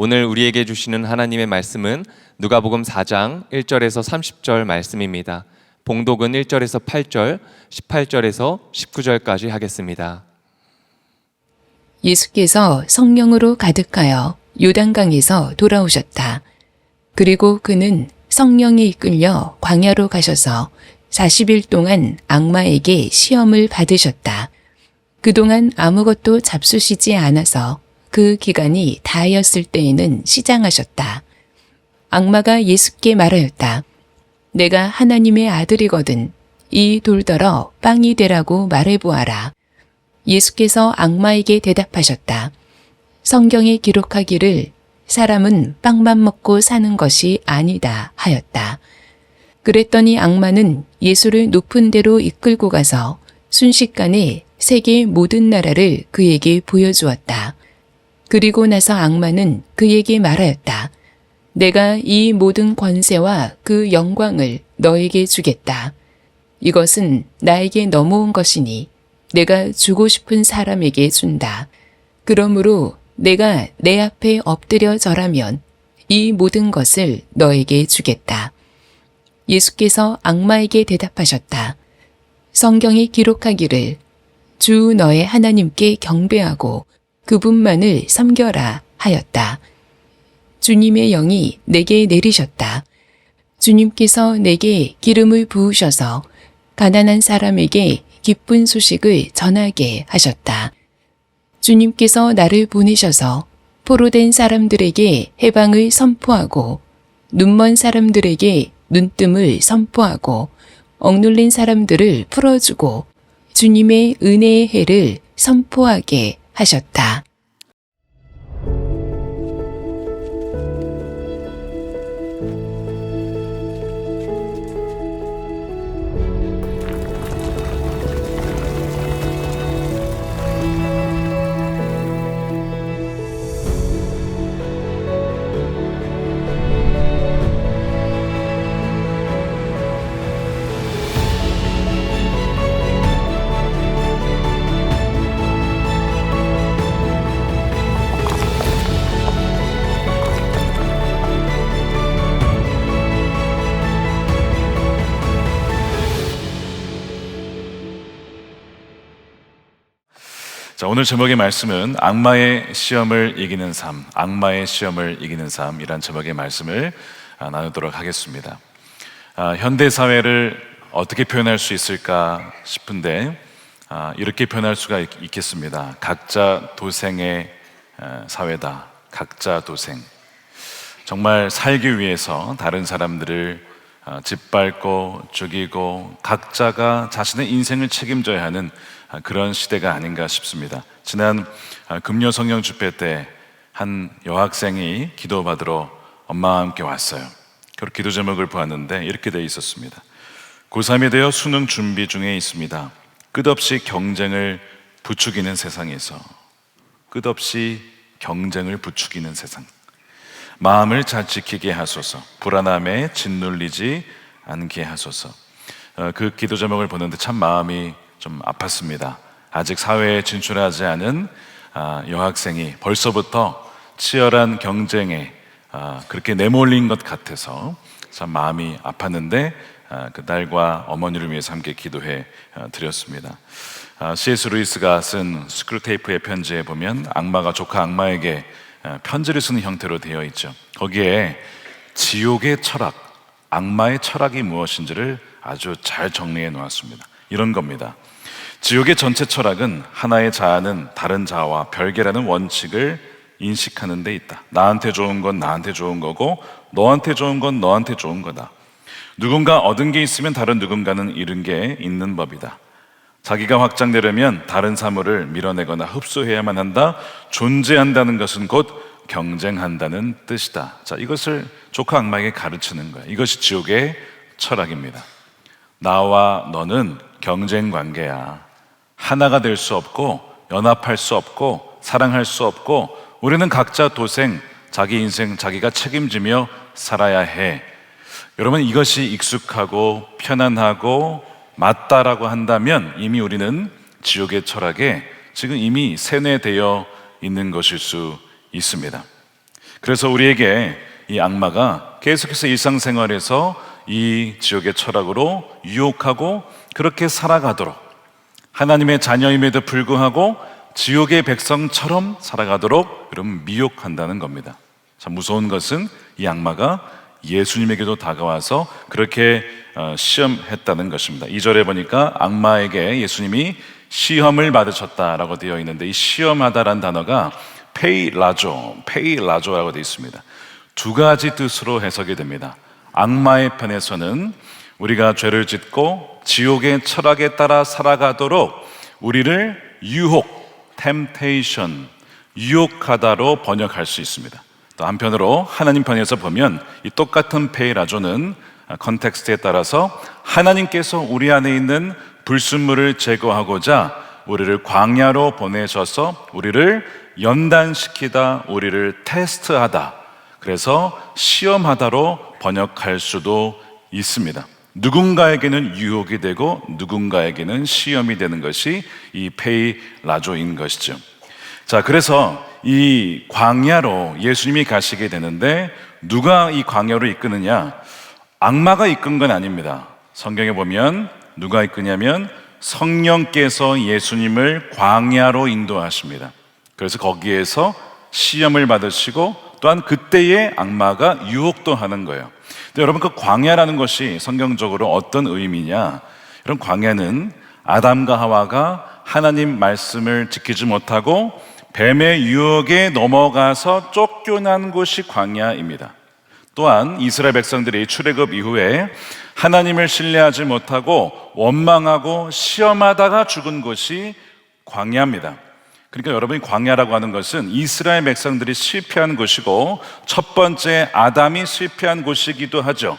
오늘 우리에게 주시는 하나님의 말씀은 누가복음 4장 1절에서 30절 말씀입니다. 봉독은 1절에서 8절, 18절에서 19절까지 하겠습니다. 예수께서 성령으로 가득하여 요단강에서 돌아오셨다. 그리고 그는 성령에 이끌려 광야로 가셔서 40일 동안 악마에게 시험을 받으셨다. 그동안 아무것도 잡수시지 않아서 그 기간이 다하였을 때에는 시장하셨다. 악마가 예수께 말하였다. 내가 하나님의 아들이거든 이 돌더러 빵이 되라고 말해보아라. 예수께서 악마에게 대답하셨다. 성경에 기록하기를 사람은 빵만 먹고 사는 것이 아니다 하였다. 그랬더니 악마는 예수를 높은 데로 이끌고 가서 순식간에 세계의 모든 나라를 그에게 보여주었다. 그리고 나서 악마는 그에게 말하였다. 내가 이 모든 권세와 그 영광을 너에게 주겠다. 이것은 나에게 넘어온 것이니 내가 주고 싶은 사람에게 준다. 그러므로 내가 내 앞에 엎드려 절하면 이 모든 것을 너에게 주겠다. 예수께서 악마에게 대답하셨다. 성경에 기록하기를 주 너의 하나님께 경배하고 그분만을 섬겨라 하였다. 주님의 영이 내게 내리셨다. 주님께서 내게 기름을 부으셔서 가난한 사람에게 기쁜 소식을 전하게 하셨다. 주님께서 나를 보내셔서 포로된 사람들에게 해방을 선포하고 눈먼 사람들에게 눈뜸을 선포하고 억눌린 사람들을 풀어주고 주님의 은혜의 해를 선포하게 하셨다. 자, 오늘 제목의 말씀은 악마의 시험을 이기는 삶, 악마의 시험을 이기는 삶이란 제목의 말씀을 나누도록 하겠습니다. 현대 사회를 어떻게 표현할 수 있을까 싶은데 이렇게 표현할 수가 있겠습니다. 각자 도생의 사회다. 각자 도생. 정말 살기 위해서 다른 사람들을 짓밟고 죽이고 각자가 자신의 인생을 책임져야 하는 그런 시대가 아닌가 싶습니다. 지난 금요 성령 집회 때 한 여학생이 기도받으러 엄마와 함께 왔어요. 그리고 기도 제목을 보았는데 이렇게 되어 있었습니다. 고3이 되어 수능 준비 중에 있습니다. 끝없이 경쟁을 부추기는 세상에서 끝없이 경쟁을 부추기는 세상, 마음을 잘 지키게 하소서. 불안함에 짓눌리지 않게 하소서. 그 기도 제목을 보는데 참 마음이 좀 아팠습니다. 아직 사회에 진출하지 않은 여학생이 벌써부터 치열한 경쟁에 그렇게 내몰린 것 같아서 참 마음이 아팠는데 그 딸과 어머니를 위해서 함께 기도해 드렸습니다. C.S. 루이스가 쓴 스크루테이프의 편지에 보면 악마가 조카 악마에게 편지를 쓰는 형태로 되어 있죠. 거기에 지옥의 철학, 악마의 철학이 무엇인지를 아주 잘 정리해 놓았습니다. 이런 겁니다. 지옥의 전체 철학은 하나의 자아는 다른 자아와 별개라는 원칙을 인식하는 데 있다. 나한테 좋은 건 나한테 좋은 거고 너한테 좋은 건 너한테 좋은 거다. 누군가 얻은 게 있으면 다른 누군가는 잃은 게 있는 법이다. 자기가 확장되려면 다른 사물을 밀어내거나 흡수해야만 한다. 존재한다는 것은 곧 경쟁한다는 뜻이다. 자, 이것을 조카 악마에게 가르치는 거예요. 이것이 지옥의 철학입니다. 나와 너는 경쟁 관계야. 하나가 될 수 없고 연합할 수 없고 사랑할 수 없고 우리는 각자 도생, 자기 인생 자기가 책임지며 살아야 해. 여러분, 이것이 익숙하고 편안하고 맞다라고 한다면 이미 우리는 지옥의 철학에 지금 이미 세뇌되어 있는 것일 수 있습니다. 그래서 우리에게 이 악마가 계속해서 일상생활에서 이 지옥의 철학으로 유혹하고 그렇게 살아가도록, 하나님의 자녀임에도 불구하고 지옥의 백성처럼 살아가도록 여러분 미혹한다는 겁니다. 참 무서운 것은 이 악마가 예수님에게도 다가와서 그렇게 시험했다는 것입니다. 2절에 보니까 악마에게 예수님이 시험을 받으셨다라고 되어 있는데, 이 시험하다라는 단어가 페이라조라고 되어 있습니다. 두 가지 뜻으로 해석이 됩니다. 악마의 편에서는 우리가 죄를 짓고 지옥의 철학에 따라 살아가도록 우리를 temptation, 유혹하다로 번역할 수 있습니다. 또 한편으로 하나님 편에서 보면 이 똑같은 페이라조는 컨텍스트에 따라서 하나님께서 우리 안에 있는 불순물을 제거하고자 우리를 광야로 보내셔서 우리를 연단시키다, 우리를 테스트하다, 그래서 시험하다로 번역할 수도 있습니다. 누군가에게는 유혹이 되고 누군가에게는 시험이 되는 것이 이 페이라조인 것이죠. 자, 그래서 이 광야로 예수님이 가시게 되는데 누가 이 광야로 이끄느냐? 악마가 이끈 건 아닙니다. 성경에 보면 누가 이끄냐면 성령께서 예수님을 광야로 인도하십니다. 그래서 거기에서 시험을 받으시고 또한 그때의 악마가 유혹도 하는 거예요. 근데 여러분, 그 광야라는 것이 성경적으로 어떤 의미냐? 이런 광야는 아담과 하와가 하나님 말씀을 지키지 못하고 뱀의 유혹에 넘어가서 쫓겨난 곳이 광야입니다. 또한 이스라엘 백성들이 출애굽 이후에 하나님을 신뢰하지 못하고 원망하고 시험하다가 죽은 곳이 광야입니다. 그러니까 여러분이 광야라고 하는 것은 이스라엘 백성들이 실패한 곳이고 첫 번째 아담이 실패한 곳이기도 하죠.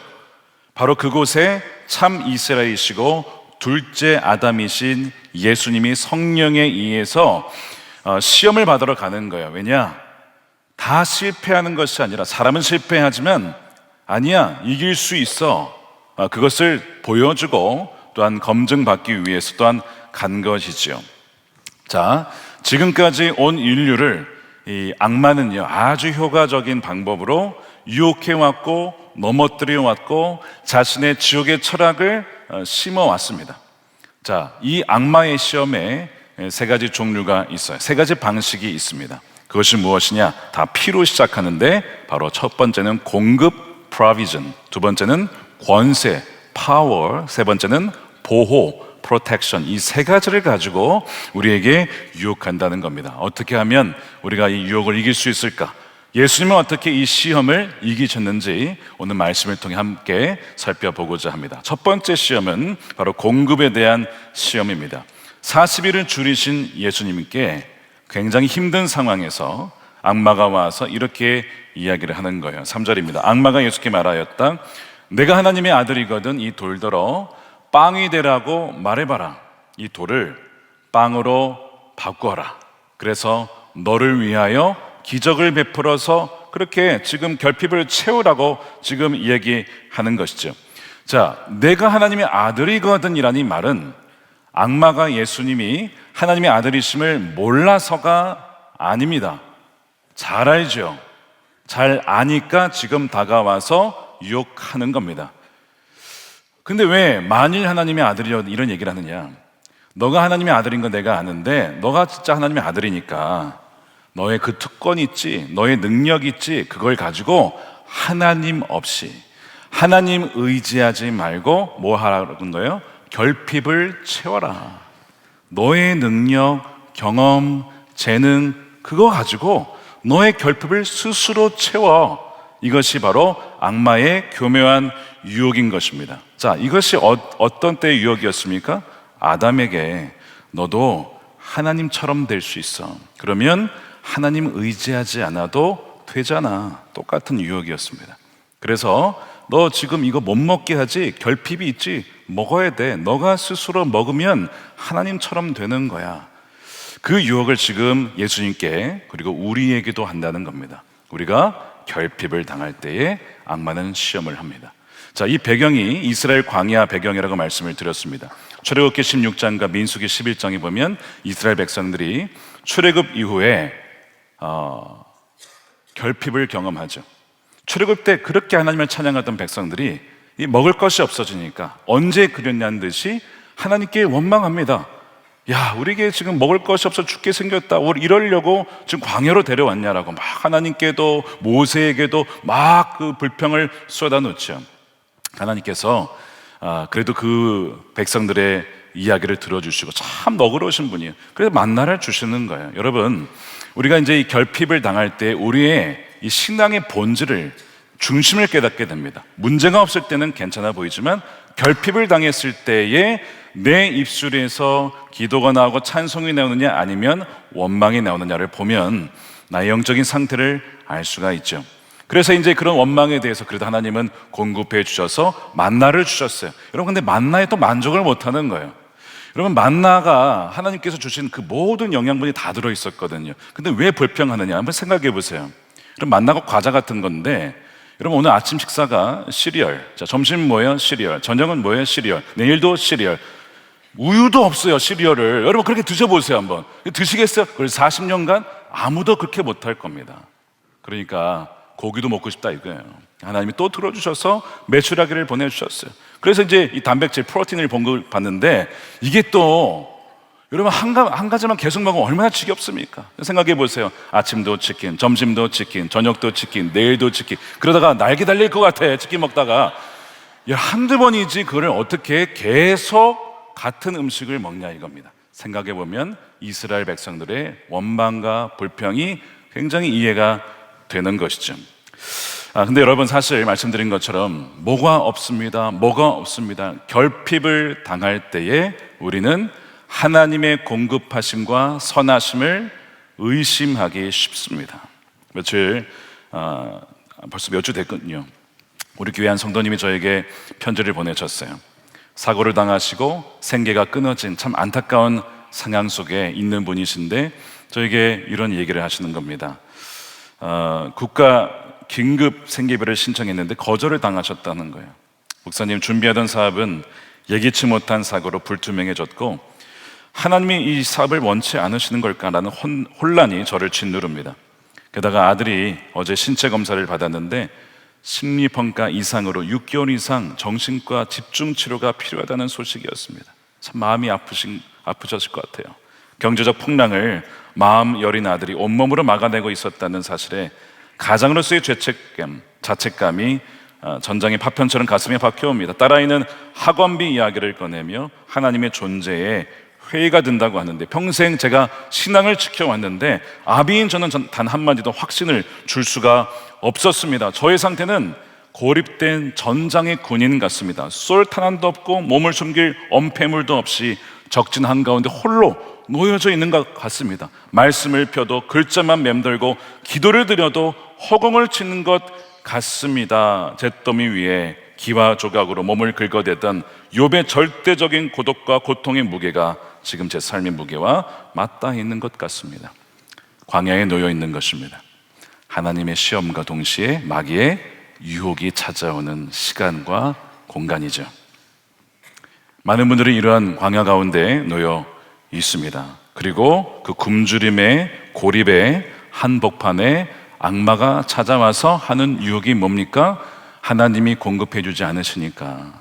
바로 그곳에 참 이스라엘이시고 둘째 아담이신 예수님이 성령에 의해서 시험을 받으러 가는 거예요. 왜냐? 다 실패하는 것이 아니라, 사람은 실패하지만 아니야, 이길 수 있어, 그것을 보여주고 또한 검증받기 위해서 또한 간 것이죠. 자, 지금까지 온 인류를 이 악마는요 아주 효과적인 방법으로 유혹해왔고 넘어뜨려왔고 자신의 지옥의 철학을 심어왔습니다. 자, 이 악마의 시험에 세 가지 종류가 있어요. 세 가지 방식이 있습니다. 그것이 무엇이냐? 다 P로 시작하는데 바로 첫 번째는 공급, provision, 두 번째는 권세, power, 세 번째는 보호, protection. 이 세 가지를 가지고 우리에게 유혹한다는 겁니다. 어떻게 하면 우리가 이 유혹을 이길 수 있을까? 예수님은 어떻게 이 시험을 이기셨는지 오늘 말씀을 통해 함께 살펴보고자 합니다. 첫 번째 시험은 바로 공급에 대한 시험입니다. 40일을 줄이신 예수님께 굉장히 힘든 상황에서 악마가 와서 이렇게 이야기를 하는 거예요. 3절입니다. 악마가 예수께 말하였다. 내가 하나님의 아들이거든 이 돌더러 빵이 되라고 말해봐라. 이 돌을 빵으로 바꿔라. 그래서 너를 위하여 기적을 베풀어서 그렇게 지금 결핍을 채우라고 지금 얘기하는 것이죠. 자, 내가 하나님의 아들이거든 이라는 말은 악마가 예수님이 하나님의 아들이심을 몰라서가 아닙니다. 잘 알죠. 잘 아니까 지금 다가와서 유혹하는 겁니다. 근데 왜 만일 하나님의 아들이여 이런 얘기를 하느냐? 너가 하나님의 아들인 건 내가 아는데 너가 진짜 하나님의 아들이니까 너의 그 특권 있지, 너의 능력 있지, 그걸 가지고 하나님 없이, 하나님 의지하지 말고 뭐 하라는 거예요? 결핍을 채워라. 너의 능력, 경험, 재능 그거 가지고 너의 결핍을 스스로 채워. 이것이 바로 악마의 교묘한 유혹인 것입니다. 자, 이것이 어떤 때의 유혹이었습니까? 아담에게 너도 하나님처럼 될 수 있어. 그러면 하나님 의지하지 않아도 되잖아. 똑같은 유혹이었습니다. 그래서 너 지금 이거 못 먹게 하지? 결핍이 있지? 먹어야 돼. 너가 스스로 먹으면 하나님처럼 되는 거야. 그 유혹을 지금 예수님께 그리고 우리에게도 한다는 겁니다. 우리가 결핍을 당할 때에 악마는 시험을 합니다. 자, 이 배경이 이스라엘 광야 배경이라고 말씀을 드렸습니다. 출애굽기 16장과 민수기 11장에 보면 이스라엘 백성들이 출애굽 이후에 결핍을 경험하죠. 출애굽 때 그렇게 하나님을 찬양하던 백성들이 이 먹을 것이 없어지니까 언제 그랬냐는 듯이 하나님께 원망합니다. 야, 우리에게 지금 먹을 것이 없어 죽게 생겼다. 우리 이러려고 지금 광야로 데려왔냐라고 막 하나님께도 모세에게도 막 그 불평을 쏟아놓죠. 하나님께서 그래도 그 백성들의 이야기를 들어주시고 참 너그러우신 분이에요. 그래서 만나를 주시는 거예요. 여러분, 우리가 이제 이 결핍을 당할 때 우리의 이 신앙의 본질을 중심을 깨닫게 됩니다. 문제가 없을 때는 괜찮아 보이지만 결핍을 당했을 때에 내 입술에서 기도가 나오고 찬송이 나오느냐 아니면 원망이 나오느냐를 보면 나의 영적인 상태를 알 수가 있죠. 그래서 이제 그런 원망에 대해서 그래도 하나님은 공급해 주셔서 만나를 주셨어요. 여러분, 근데 만나에 또 만족을 못 하는 거예요. 여러분, 만나가 하나님께서 주신 그 모든 영양분이 다 들어있었거든요. 근데 왜 불평하느냐 한번 생각해 보세요. 그럼 만나가 과자 같은 건데, 여러분 오늘 아침 식사가 시리얼, 자, 점심 뭐예요? 시리얼. 저녁은 뭐예요? 시리얼. 내일도 시리얼. 우유도 없어요, 시리얼을. 여러분 그렇게 드셔보세요 한번. 드시겠어요? 그걸 40년간 아무도 그렇게 못할 겁니다. 그러니까 고기도 먹고 싶다 이거예요. 하나님이 또 들어주셔서 메추라기를 보내주셨어요. 그래서 이제 이 단백질, 프로틴을 공급받는데 이게 또 여러분 한 가지만 계속 먹으면 얼마나 지겹습니까? 생각해 보세요. 아침도 치킨, 점심도 치킨, 저녁도 치킨, 내일도 치킨. 그러다가 날개 달릴 것 같아, 치킨 먹다가. 한두 번이지 그거를 어떻게 계속 같은 음식을 먹냐 이겁니다. 생각해 보면 이스라엘 백성들의 원망과 불평이 굉장히 이해가 되는 것이죠. 근데 여러분 사실 말씀드린 것처럼 뭐가 없습니다. 결핍을 당할 때에 우리는 하나님의 공급하심과 선하심을 의심하기 쉽습니다. 며칠 벌써 몇 주 됐거든요. 우리 교회 한 성도님이 저에게 편지를 보내셨어요. 사고를 당하시고 생계가 끊어진 참 안타까운 상황 속에 있는 분이신데 저에게 이런 얘기를 하시는 겁니다. 국가 긴급 생계비를 신청했는데 거절을 당하셨다는 거예요. 목사님, 준비하던 사업은 예기치 못한 사고로 불투명해졌고 하나님이 이 사업을 원치 않으시는 걸까라는 혼란이 저를 짓누릅니다. 게다가 아들이 어제 신체 검사를 받았는데 심리평가 이상으로 6개월 이상 정신과 집중치료가 필요하다는 소식이었습니다. 참 마음이 아프셨을 것 같아요. 경제적 풍랑을 마음 여린 아들이 온몸으로 막아내고 있었다는 사실에 가장으로서의 자책감이 전장의 파편처럼 가슴에 박혀옵니다. 딸아이는 학원비 이야기를 꺼내며 하나님의 존재에 회의가 든다고 하는데 평생 제가 신앙을 지켜왔는데 아비인 저는 단 한마디도 확신을 줄 수가 없었습니다. 저의 상태는 고립된 전장의 군인 같습니다. 쏠 탄환도 없고 몸을 숨길 엄폐물도 없이 적진 한가운데 홀로 놓여져 있는 것 같습니다. 말씀을 펴도 글자만 맴돌고 기도를 드려도 허공을 치는 것 같습니다. 잿더미 위에 기와 조각으로 몸을 긁어대던 욥의 절대적인 고독과 고통의 무게가 지금 제 삶의 무게와 맞닿아 있는 것 같습니다. 광야에 놓여 있는 것입니다. 하나님의 시험과 동시에 마귀의 유혹이 찾아오는 시간과 공간이죠. 많은 분들이 이러한 광야 가운데 놓여 있습니다. 그리고 그 굶주림의 고립의 한복판에 악마가 찾아와서 하는 유혹이 뭡니까? 하나님이 공급해 주지 않으시니까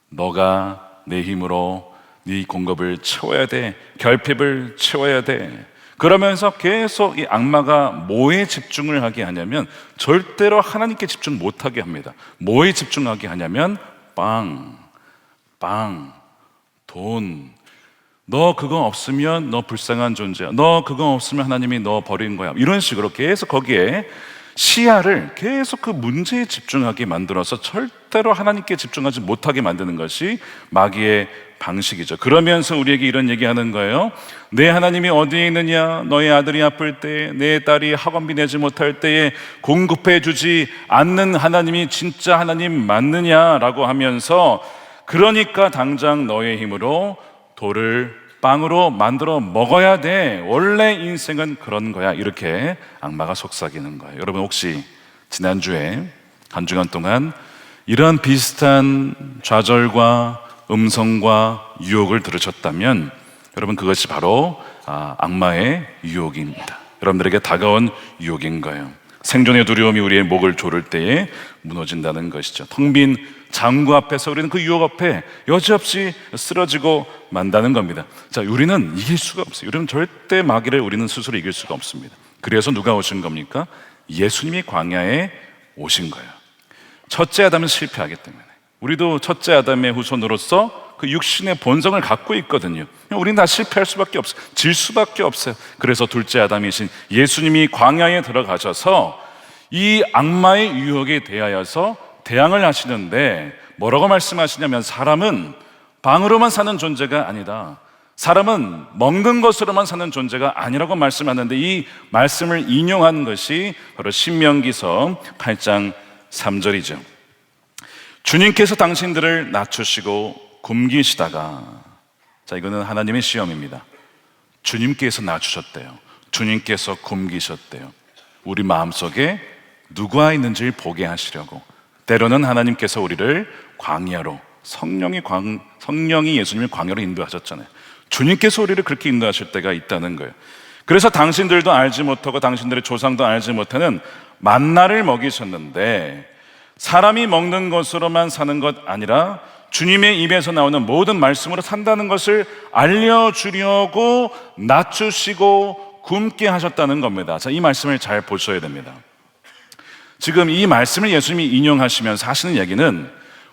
너가 내 힘으로 네 공급을 채워야 돼. 결핍을 채워야 돼. 그러면서 계속 이 악마가 뭐에 집중을 하게 하냐면 절대로 하나님께 집중 못하게 합니다. 뭐에 집중하게 하냐면 빵, 돈. 너 그거 없으면 너 불쌍한 존재야. 너 그거 없으면 하나님이 너 버린 거야. 이런 식으로 계속 거기에 시야를 계속 그 문제에 집중하게 만들어서 절대로 하나님께 집중하지 못하게 만드는 것이 마귀의 방식이죠. 그러면서 우리에게 이런 얘기하는 거예요. 내 하나님이 어디에 있느냐? 너의 아들이 아플 때, 내 딸이 학원비 내지 못할 때에 공급해 주지 않는 하나님이 진짜 하나님 맞느냐라고 하면서 그러니까 당장 너의 힘으로 돌을 빵으로 만들어 먹어야 돼. 원래 인생은 그런 거야. 이렇게 악마가 속삭이는 거예요. 여러분 혹시 지난주에 한 주간 동안 이런 비슷한 좌절과 음성과 유혹을 들으셨다면 여러분 그것이 바로 악마의 유혹입니다. 여러분들에게 다가온 유혹인 거예요. 생존의 두려움이 우리의 목을 조를 때에 무너진다는 것이죠. 텅 빈 장구 앞에서 우리는 그 유혹 앞에 여지없이 쓰러지고 만다는 겁니다. 자, 우리는 이길 수가 없어요. 우리는 절대 마귀를 우리는 스스로 이길 수가 없습니다. 그래서 누가 오신 겁니까? 예수님이 광야에 오신 거예요. 첫째 아담은 실패하기 때문에. 우리도 첫째 아담의 후손으로서 그 육신의 본성을 갖고 있거든요. 우리는 다 실패할 수밖에 없어요. 질 수밖에 없어요. 그래서 둘째 아담이신 예수님이 광야에 들어가셔서 이 악마의 유혹에 대하여서 대항을 하시는데 뭐라고 말씀하시냐면, 사람은 빵으로만 사는 존재가 아니다, 사람은 먹는 것으로만 사는 존재가 아니라고 말씀하는데, 이 말씀을 인용한 것이 바로 신명기서 8장 3절이죠. 주님께서 당신들을 낮추시고 굶기시다가, 자, 이거는 하나님의 시험입니다. 주님께서 낮추셨대요. 주님께서 굶기셨대요. 우리 마음속에 누가 있는지를 보게 하시려고. 때로는 하나님께서 우리를 광야로, 성령이 예수님을 광야로 인도하셨잖아요. 주님께서 우리를 그렇게 인도하실 때가 있다는 거예요. 그래서 당신들도 알지 못하고 당신들의 조상도 알지 못하는 만나를 먹이셨는데, 사람이 먹는 것으로만 사는 것 아니라 주님의 입에서 나오는 모든 말씀으로 산다는 것을 알려주려고 낮추시고 굶게 하셨다는 겁니다. 자, 이 말씀을 잘 보셔야 됩니다. 지금 이 말씀을 예수님이 인용하시면서 하시는 얘기는,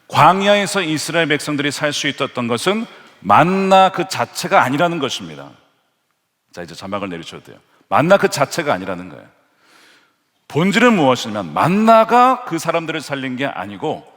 광야에서 이스라엘 백성들이 살 수 있었던 것은 만나 그 자체가 아니라는 것입니다. 자, 이제 자막을 내리셔도 돼요. 만나 그 자체가 아니라는 거예요. 본질은 무엇이냐면, 만나가 그 사람들을 살린 게 아니고,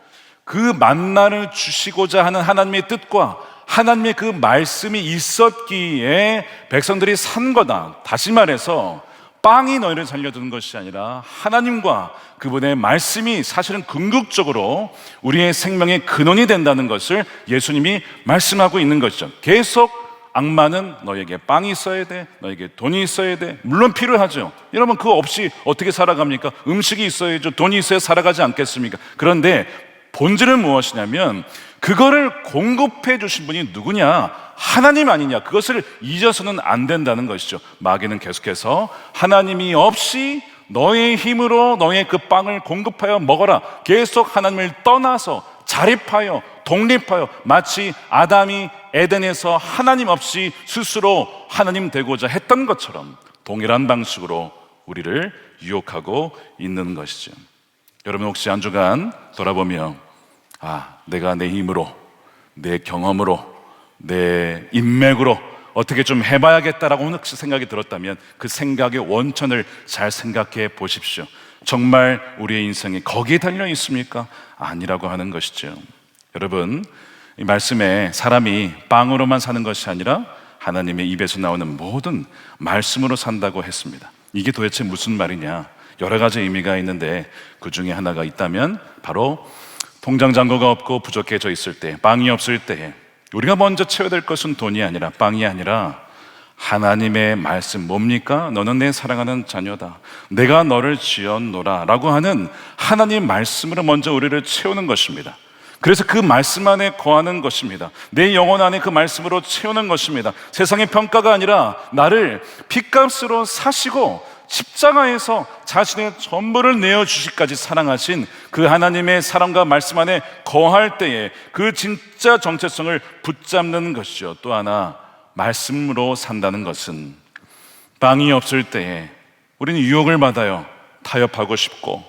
그 만나를 주시고자 하는 하나님의 뜻과 하나님의 그 말씀이 있었기에 백성들이 산 거다. 다시 말해서 빵이 너희를 살려주는 것이 아니라 하나님과 그분의 말씀이 사실은 궁극적으로 우리의 생명의 근원이 된다는 것을 예수님이 말씀하고 있는 것이죠. 계속 악마는 너에게 빵이 있어야 돼, 너에게 돈이 있어야 돼. 물론 필요하죠. 여러분, 그거 없이 어떻게 살아갑니까? 음식이 있어야죠. 돈이 있어야 살아가지 않겠습니까? 그런데 본질은 무엇이냐면, 그거를 공급해 주신 분이 누구냐? 하나님 아니냐? 그것을 잊어서는 안 된다는 것이죠. 마귀는 계속해서 하나님이 없이 너의 힘으로 너의 그 빵을 공급하여 먹어라, 계속 하나님을 떠나서 자립하여 독립하여, 마치 아담이 에덴에서 하나님 없이 스스로 하나님 되고자 했던 것처럼 동일한 방식으로 우리를 유혹하고 있는 것이죠. 여러분, 혹시 한 주간 돌아보며, 내가 내 힘으로, 내 경험으로, 내 인맥으로 어떻게 좀 해봐야겠다라고 혹시 생각이 들었다면, 그 생각의 원천을 잘 생각해 보십시오. 정말 우리의 인생이 거기에 달려 있습니까? 아니라고 하는 것이죠. 여러분, 이 말씀에 사람이 빵으로만 사는 것이 아니라 하나님의 입에서 나오는 모든 말씀으로 산다고 했습니다. 이게 도대체 무슨 말이냐? 여러 가지 의미가 있는데, 그 중에 하나가 있다면 바로 통장 잔고가 없고 부족해져 있을 때, 빵이 없을 때 우리가 먼저 채워야 될 것은 돈이 아니라, 빵이 아니라 하나님의 말씀. 뭡니까? 너는 내 사랑하는 자녀다, 내가 너를 지었노라 라고 하는 하나님 말씀으로 먼저 우리를 채우는 것입니다. 그래서 그 말씀 안에 거하는 것입니다. 내 영혼 안에 그 말씀으로 채우는 것입니다. 세상의 평가가 아니라 나를 핏값으로 사시고 십자가에서 자신의 전부를 내어주시기까지 사랑하신 그 하나님의 사랑과 말씀 안에 거할 때에 그 진짜 정체성을 붙잡는 것이죠. 또 하나, 말씀으로 산다는 것은 빵이 없을 때에 우리는 유혹을 받아요. 타협하고 싶고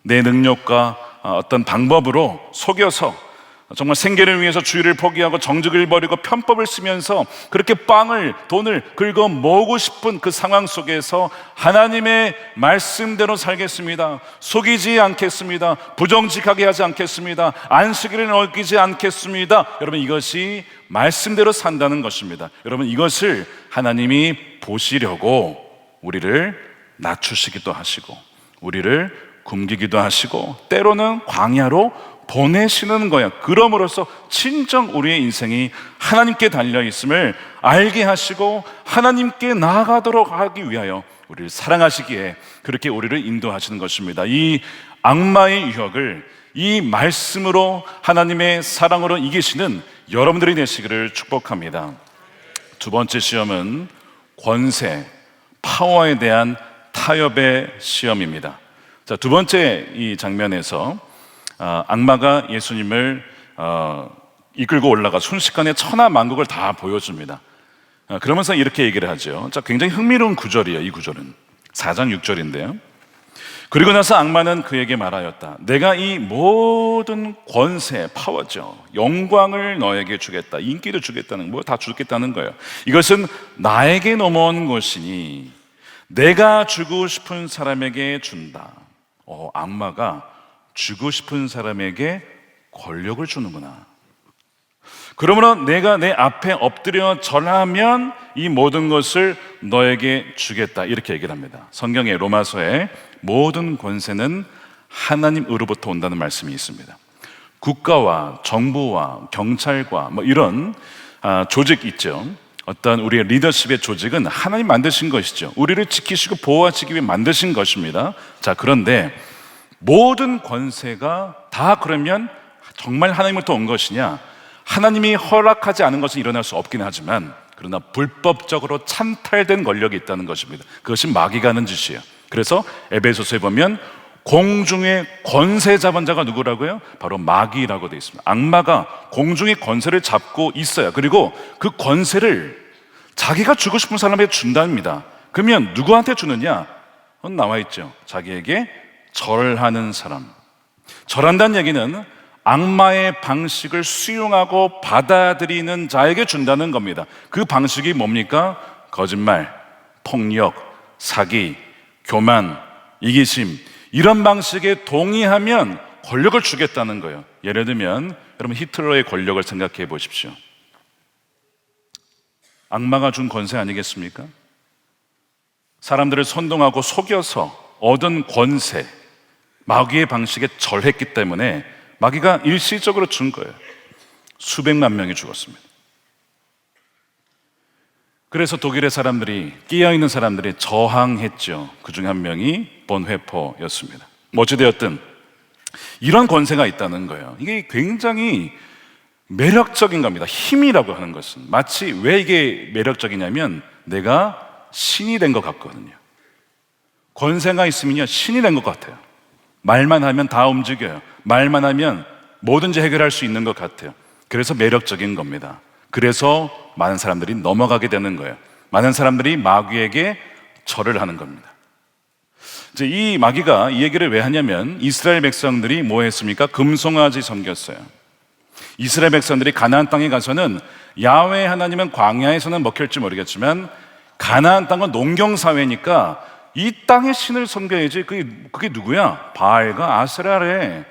내 능력과 어떤 방법으로 속여서 정말 생계를 위해서 주의를 포기하고 정직을 버리고 편법을 쓰면서 그렇게 빵을, 돈을 긁어 모으고 싶은 그 상황 속에서 하나님의 말씀대로 살겠습니다, 속이지 않겠습니다, 부정직하게 하지 않겠습니다, 안식일을 어기지 않겠습니다. 여러분, 이것이 말씀대로 산다는 것입니다. 여러분, 이것을 하나님이 보시려고 우리를 낮추시기도 하시고 우리를 굶기기도 하시고 때로는 광야로 보내시는 거야. 그럼으로써 진정 우리의 인생이 하나님께 달려 있음을 알게 하시고 하나님께 나아가도록 하기 위하여 우리를 사랑하시기에 그렇게 우리를 인도하시는 것입니다. 이 악마의 유혹을 이 말씀으로, 하나님의 사랑으로 이기시는 여러분들이 되시기를 축복합니다. 두 번째 시험은 권세, 파워에 대한 타협의 시험입니다. 자, 두 번째 이 장면에서 악마가 예수님을 이끌고 올라가 순식간에 천하만국을 다 보여줍니다. 그러면서 이렇게 얘기를 하죠. 자, 굉장히 흥미로운 구절이에요. 이 구절은 4장 6절인데요. 그리고 나서 악마는 그에게 말하였다. 내가 이 모든 권세, 파워죠, 영광을 너에게 주겠다. 인기도 주겠다는, 뭐 다 주겠다는 거예요. 이것은 나에게 넘어온 것이니 내가 주고 싶은 사람에게 준다. 악마가 주고 싶은 사람에게 권력을 주는구나. 그러므로 내가 내 앞에 엎드려 절하면 이 모든 것을 너에게 주겠다. 이렇게 얘기를 합니다. 성경의 로마서에 모든 권세는 하나님으로부터 온다는 말씀이 있습니다. 국가와 정부와 경찰과 뭐 이런 조직 있죠. 어떤 우리의 리더십의 조직은 하나님 만드신 것이죠. 우리를 지키시고 보호하시기 위해 만드신 것입니다. 자, 그런데 모든 권세가 다 그러면 정말 하나님부터 온 것이냐? 하나님이 허락하지 않은 것은 일어날 수 없긴 하지만, 그러나 불법적으로 찬탈된 권력이 있다는 것입니다. 그것이 마귀가 하는 짓이에요. 그래서 에베소서에 보면 공중의 권세 잡은 자가 누구라고요? 바로 마귀라고 되어 있습니다. 악마가 공중의 권세를 잡고 있어요. 그리고 그 권세를 자기가 주고 싶은 사람에게 준답니다. 그러면 누구한테 주느냐? 나와 있죠. 자기에게 절하는 사람. 절한다는 얘기는 악마의 방식을 수용하고 받아들이는 자에게 준다는 겁니다. 그 방식이 뭡니까? 거짓말, 폭력, 사기, 교만, 이기심, 이런 방식에 동의하면 권력을 주겠다는 거예요. 예를 들면 여러분 히틀러의 권력을 생각해 보십시오. 악마가 준 권세 아니겠습니까? 사람들을 선동하고 속여서 얻은 권세, 마귀의 방식에 절했기 때문에 마귀가 일시적으로 준 거예요. 수백만 명이 죽었습니다. 그래서 독일의 사람들이, 끼어있는 사람들이 저항했죠. 그 중에 한 명이 본회포였습니다. 어찌되었든 이런 권세가 있다는 거예요. 이게 굉장히 매력적인 겁니다. 힘이라고 하는 것은 마치, 왜 이게 매력적이냐면 내가 신이 된 것 같거든요. 권세가 있으면요 신이 된 것 같아요. 말만 하면 다 움직여요. 말만 하면 뭐든지 해결할 수 있는 것 같아요. 그래서 매력적인 겁니다. 그래서 많은 사람들이 넘어가게 되는 거예요. 많은 사람들이 마귀에게 절을 하는 겁니다. 이제 이 마귀가 이 얘기를 왜 하냐면, 이스라엘 백성들이 뭐 했습니까? 금송아지 섬겼어요. 이스라엘 백성들이 가나안 땅에 가서는 야훼 하나님은 광야에서는 먹힐지 모르겠지만 가나안 땅은 농경 사회니까 이 땅의 신을 섬겨야지. 그게 누구야? 바알과 아세라래.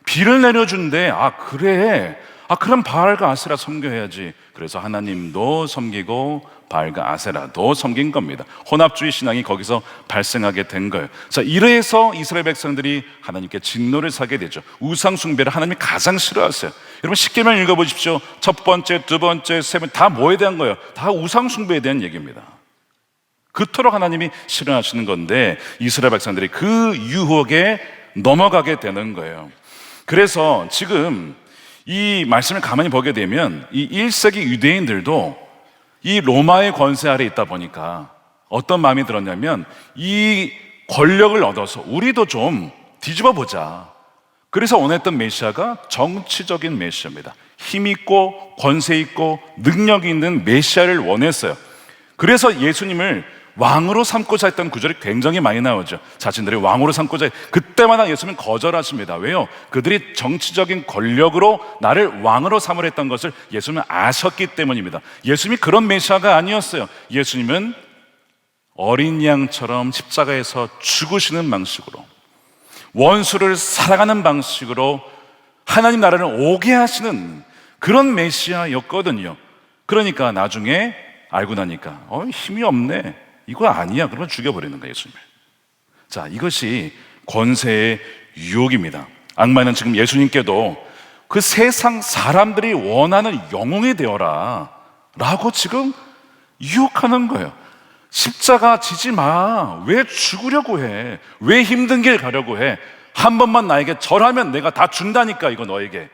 비를 내려준대. 그래. 그럼 바알과 아세라 섬겨야지. 그래서 하나님도 섬기고 바알과 아세라도 섬긴 겁니다. 혼합주의 신앙이 거기서 발생하게 된 거예요. 자, 이래서 이스라엘 백성들이 하나님께 진노를 사게 되죠. 우상 숭배를 하나님이 가장 싫어하세요. 여러분 십계명 읽어보십시오. 첫 번째, 두 번째, 세 번째 다 뭐에 대한 거예요? 다 우상 숭배에 대한 얘기입니다. 그토록 하나님이 싫어하시는 건데 이스라엘 백성들이 그 유혹에 넘어가게 되는 거예요. 그래서 지금 이 말씀을 가만히 보게 되면 이 1세기 유대인들도 이 로마의 권세 아래 있다 보니까 어떤 마음이 들었냐면, 이 권력을 얻어서 우리도 좀 뒤집어 보자. 그래서 원했던 메시아가 정치적인 메시아입니다. 힘 있고 권세 있고 능력이 있는 메시아를 원했어요. 그래서 예수님을 왕으로 삼고자 했던 구절이 굉장히 많이 나오죠. 자신들이 왕으로 삼고자 그때마다 예수님은 거절하십니다. 왜요? 그들이 정치적인 권력으로 나를 왕으로 삼으려 했던 것을 예수님은 아셨기 때문입니다. 예수님이 그런 메시아가 아니었어요. 예수님은 어린 양처럼 십자가에서 죽으시는 방식으로, 원수를 사랑하는 방식으로 하나님 나라를 오게 하시는 그런 메시아였거든요. 그러니까 나중에 알고 나니까 힘이 없네, 이거 아니야, 그러면 죽여버리는 거예요, 예수님을. 자, 이것이 권세의 유혹입니다. 악마는 지금 예수님께도 그 세상 사람들이 원하는 영웅이 되어라 라고 지금 유혹하는 거예요. 십자가 지지 마. 왜 죽으려고 해? 왜 힘든 길 가려고 해? 한 번만 나에게 절하면 내가 다 준다니까, 이거 너에게.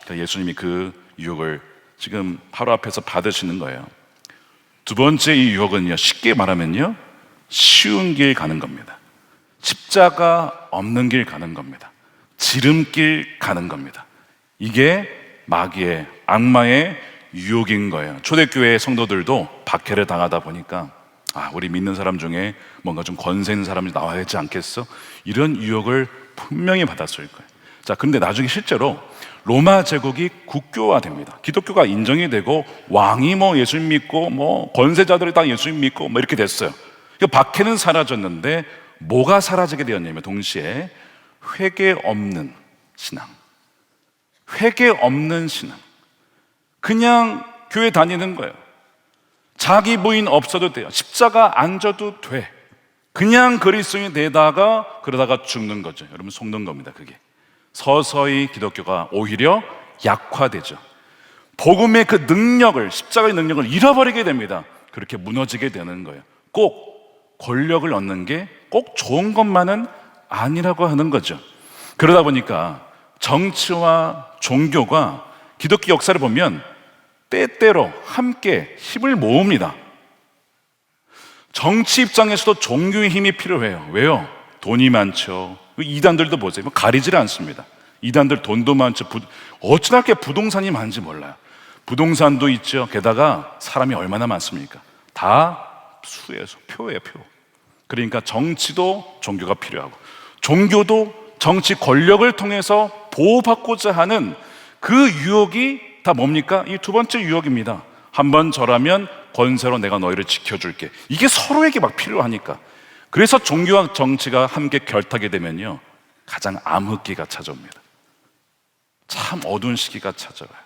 그러니까 예수님이 그 유혹을 지금 바로 앞에서 받으시는 거예요. 두 번째 이 유혹은요, 쉽게 말하면요, 쉬운 길 가는 겁니다. 십자가 없는 길 가는 겁니다. 지름길 가는 겁니다. 이게 마귀의, 악마의 유혹인 거예요. 초대교회 성도들도 박해를 당하다 보니까 우리 믿는 사람 중에 뭔가 좀 권세 있는 사람이 나와야 되지 않겠어? 이런 유혹을 분명히 받았을 거예요. 자, 근데 나중에 실제로 로마 제국이 국교화됩니다. 기독교가 인정이 되고 왕이 예수님 믿고 권세자들이 다 예수님 믿고 이렇게 됐어요. 박해는 사라졌는데 뭐가 사라지게 되었냐면 동시에 회개 없는 신앙. 회개 없는 신앙. 그냥 교회 다니는 거예요. 자기 부인 없어도 돼요. 십자가 안 져도 돼. 그냥 그리스도인이 그러다가 죽는 거죠. 여러분 속는 겁니다. 그게 서서히 기독교가 오히려 약화되죠. 복음의 그 능력을, 십자가의 능력을 잃어버리게 됩니다. 그렇게 무너지게 되는 거예요. 꼭 권력을 얻는 게 꼭 좋은 것만은 아니라고 하는 거죠. 그러다 보니까 정치와 종교가 기독교 역사를 보면 때때로 함께 힘을 모읍니다. 정치 입장에서도 종교의 힘이 필요해요. 왜요? 돈이 많죠. 이단들도 보세요. 가리질 않습니다. 이단들 돈도 많죠. 어찌나 부동산이 많은지 몰라요. 부동산도 있죠. 게다가 사람이 얼마나 많습니까? 다 수예요. 표예요, 표. 그러니까 정치도 종교가 필요하고 종교도 정치 권력을 통해서 보호받고자 하는 그 유혹이 다 뭡니까? 이 두 번째 유혹입니다. 한번 절하면 권세로 내가 너희를 지켜줄게. 이게 서로에게 필요하니까. 그래서 종교와 정치가 함께 결탁이 되면요, 가장 암흑기가 찾아옵니다. 참 어두운 시기가 찾아와요.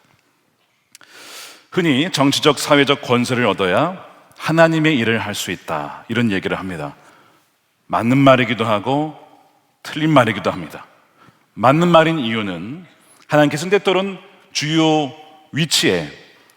흔히 정치적, 사회적 권세를 얻어야 하나님의 일을 할 수 있다, 이런 얘기를 합니다. 맞는 말이기도 하고 틀린 말이기도 합니다. 맞는 말인 이유는 하나님께서는 때때로는 주요 위치에,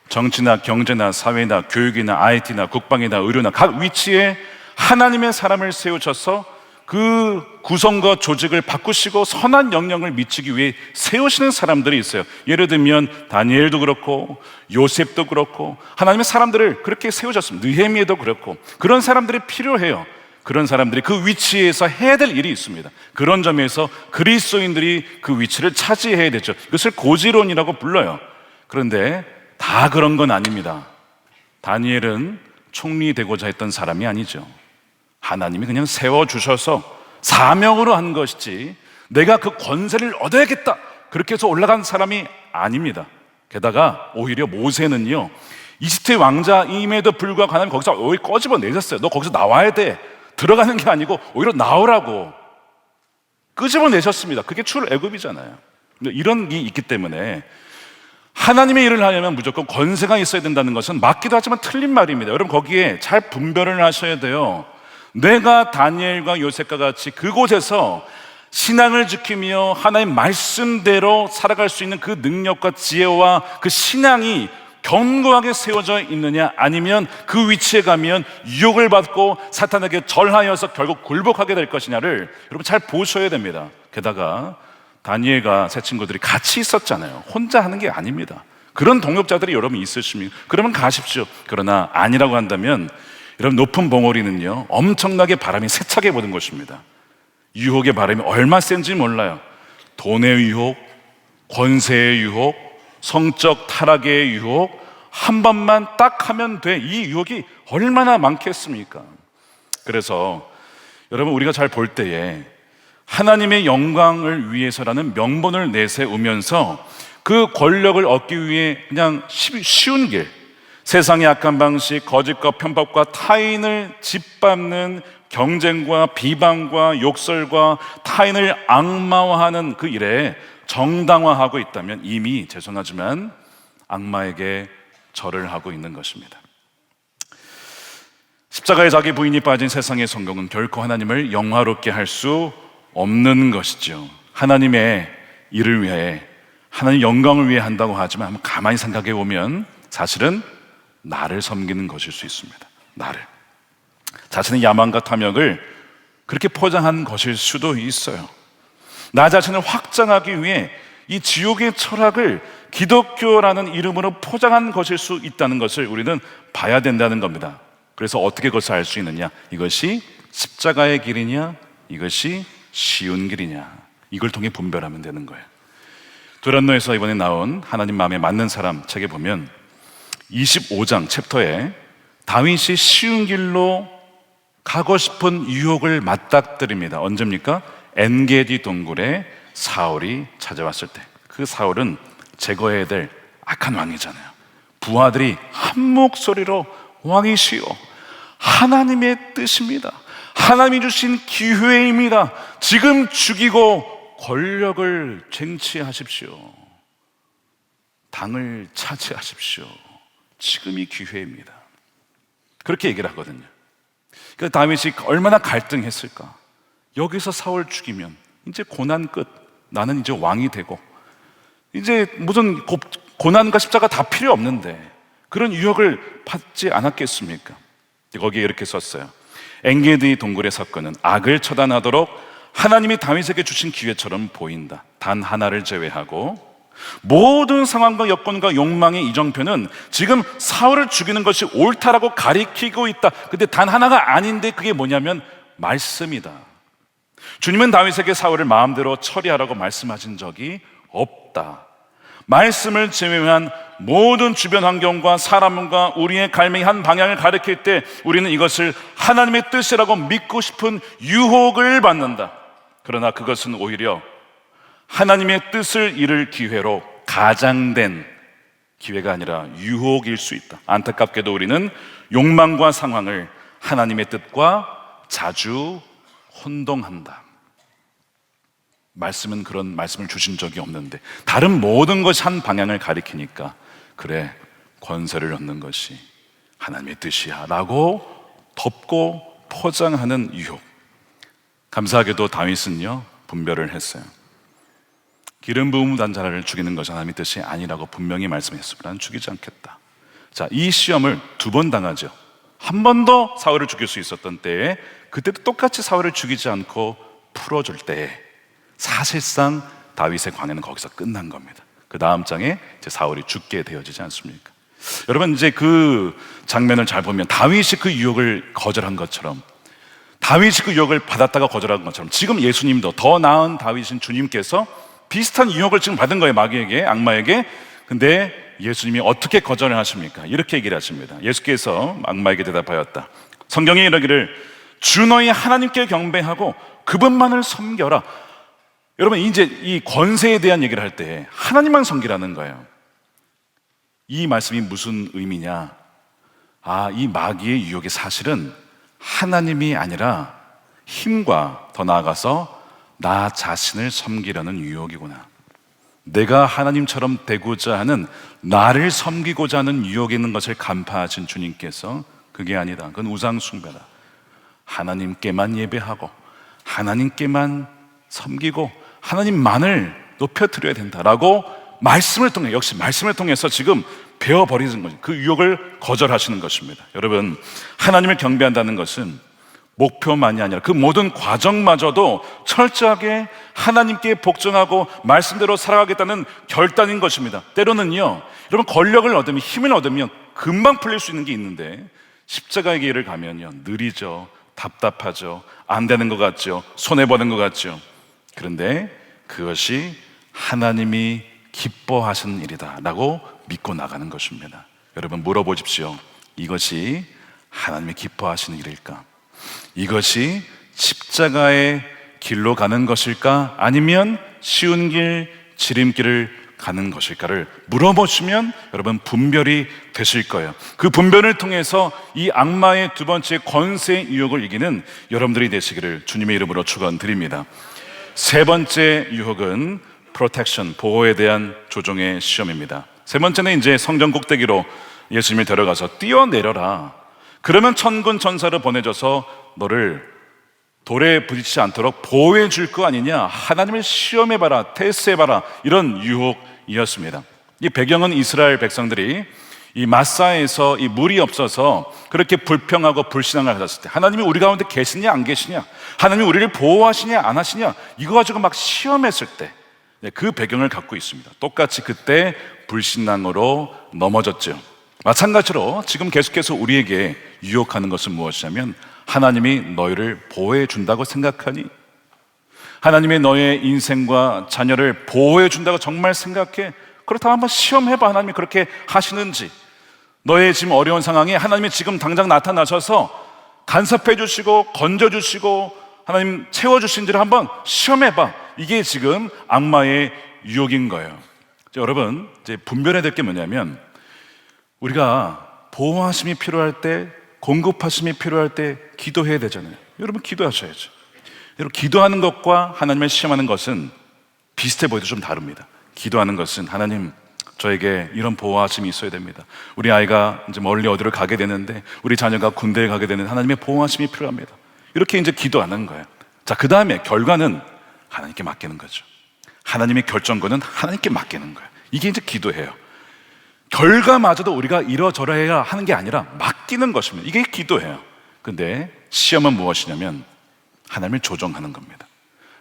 정치나 경제나 사회나 교육이나 IT나 국방이나 의료나 각 위치에 하나님의 사람을 세우셔서 그 구성과 조직을 바꾸시고 선한 영향을 미치기 위해 세우시는 사람들이 있어요. 예를 들면 다니엘도 그렇고 요셉도 그렇고 하나님의 사람들을 그렇게 세우셨습니다. 느헤미야도 그렇고 그런 사람들이 필요해요. 그런 사람들이 그 위치에서 해야 될 일이 있습니다. 그런 점에서 그리스도인들이 그 위치를 차지해야 되죠. 이것을 고지론이라고 불러요. 그런데 다 그런 건 아닙니다. 다니엘은 총리 되고자 했던 사람이 아니죠. 하나님이 그냥 세워주셔서 사명으로 한 것이지 내가 그 권세를 얻어야겠다 그렇게 해서 올라간 사람이 아닙니다. 게다가 오히려 모세는요, 이집트의 왕자임에도 불구하고 하나님 거기서 오히려 꺼집어 내셨어요. 너 거기서 나와야 돼. 들어가는 게 아니고 오히려 나오라고 끄집어 내셨습니다. 그게 출애굽이잖아요. 이런 게 있기 때문에 하나님의 일을 하려면 무조건 권세가 있어야 된다는 것은 맞기도 하지만 틀린 말입니다. 여러분 거기에 잘 분별을 하셔야 돼요. 내가 다니엘과 요셉과 같이 그곳에서 신앙을 지키며 하나님 말씀대로 살아갈 수 있는 그 능력과 지혜와 그 신앙이 견고하게 세워져 있느냐, 아니면 그 위치에 가면 유혹을 받고 사탄에게 절하여서 결국 굴복하게 될 것이냐를 여러분 잘 보셔야 됩니다. 게다가 다니엘과 세 친구들이 같이 있었잖아요. 혼자 하는 게 아닙니다. 그런 동역자들이 여러분 있으십니까? 그러면 가십시오. 그러나 아니라고 한다면 여러분 높은 봉우리는요, 엄청나게 바람이 세차게 부는 것입니다. 유혹의 바람이 얼마 센지 몰라요. 돈의 유혹, 권세의 유혹, 성적 타락의 유혹, 한 번만 딱 하면 돼. 이 유혹이 얼마나 많겠습니까? 그래서 여러분 우리가 잘 볼 때에 하나님의 영광을 위해서라는 명분을 내세우면서 그 권력을 얻기 위해 그냥 쉬운 길, 세상의 악한 방식, 거짓과 편법과 타인을 짓밟는 경쟁과 비방과 욕설과 타인을 악마화하는 그 일에 정당화하고 있다면 이미 죄송하지만 악마에게 절을 하고 있는 것입니다. 십자가에 자기 부인이 빠진 세상의 성공은 결코 하나님을 영화롭게 할 수 없는 것이죠. 하나님의 일을 위해, 하나님 영광을 위해 한다고 하지만 한번 가만히 생각해 보면 사실은 나를 섬기는 것일 수 있습니다. 나를, 자신의 야망과 탐욕을 그렇게 포장한 것일 수도 있어요. 나 자신을 확장하기 위해 이 지옥의 철학을 기독교라는 이름으로 포장한 것일 수 있다는 것을 우리는 봐야 된다는 겁니다. 그래서 어떻게 그것을 알 수 있느냐? 이것이 십자가의 길이냐 이것이 쉬운 길이냐, 이걸 통해 분별하면 되는 거예요. 두란노에서 이번에 나온 하나님 마음에 맞는 사람 책에 보면 25장 챕터에 다윗이 쉬운 길로 가고 싶은 유혹을 맞닥뜨립니다. 언제입니까? 엔게디 동굴에 사울이 찾아왔을 때. 그 사울은 제거해야 될 악한 왕이잖아요. 부하들이 한 목소리로 왕이시여, 하나님의 뜻입니다. 하나님이 주신 기회입니다. 지금 죽이고 권력을 쟁취하십시오. 당을 차지하십시오. 지금이 기회입니다. 그렇게 얘기를 하거든요. 그 다윗이 얼마나 갈등했을까. 여기서 사울 죽이면 이제 고난 끝. 나는 이제 왕이 되고 이제 무슨 고난과 십자가 다 필요 없는데 그런 유혹을 받지 않았겠습니까? 거기에 이렇게 썼어요. 엔게디 동굴의 사건은 악을 처단하도록 하나님이 다윗에게 주신 기회처럼 보인다. 단 하나를 제외하고 모든 상황과 여건과 욕망의 이정표는 지금 사울을 죽이는 것이 옳다라고 가리키고 있다. 근데 단 하나가 아닌데 그게 뭐냐면 말씀이다. 주님은 다윗에게 사울을 마음대로 처리하라고 말씀하신 적이 없다. 말씀을 제외한 모든 주변 환경과 사람과 우리의 갈망이 한 방향을 가리킬 때 우리는 이것을 하나님의 뜻이라고 믿고 싶은 유혹을 받는다. 그러나 그것은 오히려 하나님의 뜻을 이룰 기회로 가장된 기회가 아니라 유혹일 수 있다. 안타깝게도 우리는 욕망과 상황을 하나님의 뜻과 자주 혼동한다. 말씀은 그런 말씀을 주신 적이 없는데 다른 모든 것이 한 방향을 가리키니까 그래, 권세를 얻는 것이 하나님의 뜻이야 라고 덮고 포장하는 유혹. 감사하게도 다윗은요 분별을 했어요. 기름 부음 단 자를 죽이는 것이 하나님의 뜻이 아니라고 분명히 말씀했습니다. 나는 죽이지 않겠다. 자, 이 시험을 2번 당하죠. 한 번 더 사울을 죽일 수 있었던 때에 그때도 똑같이 사울을 죽이지 않고 풀어줄 때에 사실상 다윗의 광야는 거기서 끝난 겁니다. 그 다음 장에 이제 사울이 죽게 되어지지 않습니까? 여러분 이제 그 장면을 잘 보면 다윗이 그 유혹을 거절한 것처럼 다윗이 그 유혹을 받았다가 거절한 것처럼 지금 예수님도 더 나은 다윗인 주님께서 비슷한 유혹을 지금 받은 거예요. 마귀에게, 악마에게. 근데 예수님이 어떻게 거절을 하십니까? 이렇게 얘기를 하십니다. 예수께서 악마에게 대답하였다. 성경에 이르기를 주 너희 하나님께 경배하고 그분만을 섬겨라. 여러분 이제 이 권세에 대한 얘기를 할 때 하나님만 섬기라는 거예요. 이 말씀이 무슨 의미냐? 이 마귀의 유혹이 사실은 하나님이 아니라 힘과 더 나아가서 나 자신을 섬기려는 유혹이구나. 내가 하나님처럼 되고자 하는, 나를 섬기고자 하는 유혹이 있는 것을 간파하신 주님께서 그게 아니다, 그건 우상 숭배다, 하나님께만 예배하고 하나님께만 섬기고 하나님만을 높여드려야 된다라고 말씀을 통해, 역시 말씀을 통해서 지금 배워버리는 거죠. 그 유혹을 거절하시는 것입니다. 여러분, 하나님을 경배한다는 것은 목표만이 아니라 그 모든 과정마저도 철저하게 하나님께 복종하고 말씀대로 살아가겠다는 결단인 것입니다. 때로는요, 여러분, 권력을 얻으면, 힘을 얻으면 금방 풀릴 수 있는 게 있는데 십자가의 길을 가면요, 느리죠, 답답하죠, 안 되는 것 같죠, 손해보는 것 같죠. 그런데 그것이 하나님이 기뻐하시는 일이다 라고 믿고 나가는 것입니다. 여러분, 물어보십시오. 이것이 하나님이 기뻐하시는 일일까? 이것이 십자가의 길로 가는 것일까? 아니면 쉬운 길, 지름길을 가는 것일까를 물어보시면 여러분 분별이 되실 거예요. 그 분별을 통해서 이 악마의 두 번째 권세의 유혹을 이기는 여러분들이 되시기를 주님의 이름으로 축원드립니다. 세 번째 유혹은 프로텍션, 보호에 대한 조종의 시험입니다. 세 번째는 이제 성전 꼭대기로 예수님이 데려가서 뛰어내려라. 그러면 천군 천사를 보내줘서 너를 돌에 부딪히지 않도록 보호해 줄 거 아니냐, 하나님을 시험해봐라, 테스트해봐라, 이런 유혹이었습니다. 이 배경은 이스라엘 백성들이 이 마사에서 이 물이 없어서 그렇게 불평하고 불신앙을 가졌을 때 하나님이 우리 가운데 계시냐 안 계시냐, 하나님이 우리를 보호하시냐 안 하시냐, 이거 가지고 막 시험했을 때 그 배경을 갖고 있습니다. 똑같이 그때 불신앙으로 넘어졌죠. 마찬가지로 지금 계속해서 우리에게 유혹하는 것은 무엇이냐면 하나님이 너희를 보호해 준다고 생각하니? 하나님이 너의 인생과 자녀를 보호해 준다고 정말 생각해? 그렇다면 한번 시험해봐. 하나님이 그렇게 하시는지. 너의 지금 어려운 상황에 하나님이 지금 당장 나타나셔서 간섭해 주시고 건져 주시고 하나님 채워 주신지를 한번 시험해봐. 이게 지금 악마의 유혹인 거예요. 여러분, 이제 분별해야 될 게 뭐냐면, 우리가 보호하심이 필요할 때, 공급하심이 필요할 때 기도해야 되잖아요. 여러분, 기도하셔야죠. 여러분, 기도하는 것과 하나님을 시험하는 것은 비슷해 보여도 좀 다릅니다. 기도하는 것은 하나님, 저에게 이런 보호하심이 있어야 됩니다. 우리 아이가 이제 멀리 어디를 가게 되는데, 우리 자녀가 군대에 가게 되는 하나님의 보호하심이 필요합니다. 이렇게 이제 기도하는 거예요. 자, 그 다음에 결과는 하나님께 맡기는 거죠. 하나님의 결정권은 하나님께 맡기는 거예요. 이게 이제 기도예요. 결과마저도 우리가 이러저러해야 하는 게 아니라 맡기는 것입니다. 이게 기도예요. 근데 시험은 무엇이냐면 하나님을 조정하는 겁니다.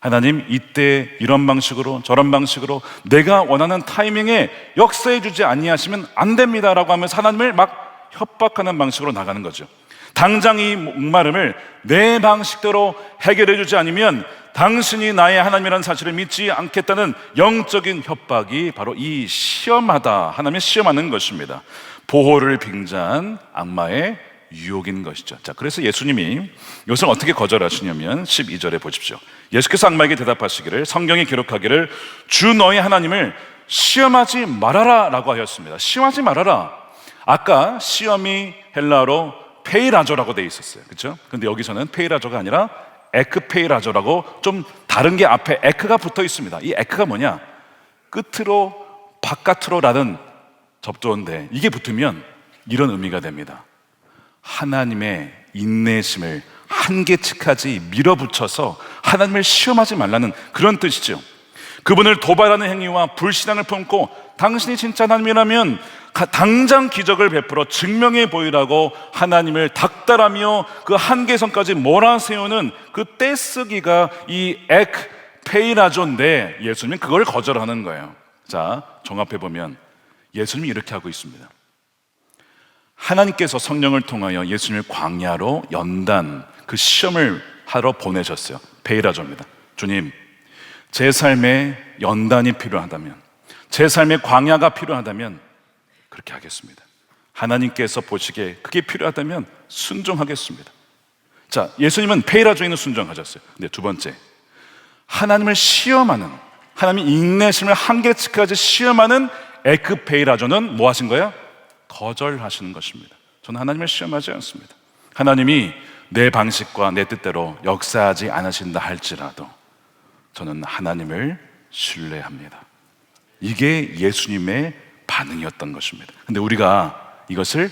하나님, 이때 이런 방식으로 저런 방식으로 내가 원하는 타이밍에 역사해 주지 아니하시면 안 됩니다라고 하면서 하나님을 막 협박하는 방식으로 나가는 거죠. 당장 이 목마름을 내 방식대로 해결해 주지 않으면 당신이 나의 하나님이라는 사실을 믿지 않겠다는 영적인 협박이 바로 이 시험하다, 하나님의 시험하는 것입니다. 보호를 빙자한 악마의 유혹인 것이죠. 자, 그래서 예수님이 이것을 어떻게 거절하시냐면 12절에 보십시오. 예수께서 악마에게 대답하시기를, 성경에 기록하기를 주 너희 하나님을 시험하지 말아라 라고 하였습니다. 시험하지 말아라. 아까 시험이 헬라어로 페이라조라고 되어 있었어요. 그렇죠? 근데 여기서는 페이라조가 아니라 에크페이라조라고 좀 다른 게 앞에 에크가 붙어 있습니다. 이 에크가 뭐냐? 끝으로 바깥으로 라는 접두어인데 이게 붙으면 이런 의미가 됩니다. 하나님의 인내심을 한계치까지 밀어붙여서 하나님을 시험하지 말라는 그런 뜻이죠. 그분을 도발하는 행위와 불신앙을 품고 당신이 진짜 하나님이라면 당장 기적을 베풀어 증명해 보이라고 하나님을 닥달하며 그 한계선까지 몰아세우는 그 떼쓰기가 이 에크페이라조인데 예수님은 그걸 거절하는 거예요. 자, 종합해 보면 예수님이 이렇게 하고 있습니다. 하나님께서 성령을 통하여 예수님을 광야로 연단 그 시험을 하러 보내셨어요. 페이라조입니다. 주님, 제 삶에 연단이 필요하다면, 제 삶에 광야가 필요하다면 그렇게 하겠습니다. 하나님께서 보시기에 그게 필요하다면 순종하겠습니다. 자, 예수님은 페이라조에는 순종하셨어요. 근데 두 번째, 하나님을 시험하는, 하나님의 인내심을 한계치까지 시험하는 에크페이라조는 뭐 하신 거예요? 거절하시는 것입니다. 저는 하나님을 시험하지 않습니다. 하나님이 내 방식과 내 뜻대로 역사하지 않으신다 할지라도 저는 하나님을 신뢰합니다. 이게 예수님의 반응이었던 것입니다. 근데 우리가 이것을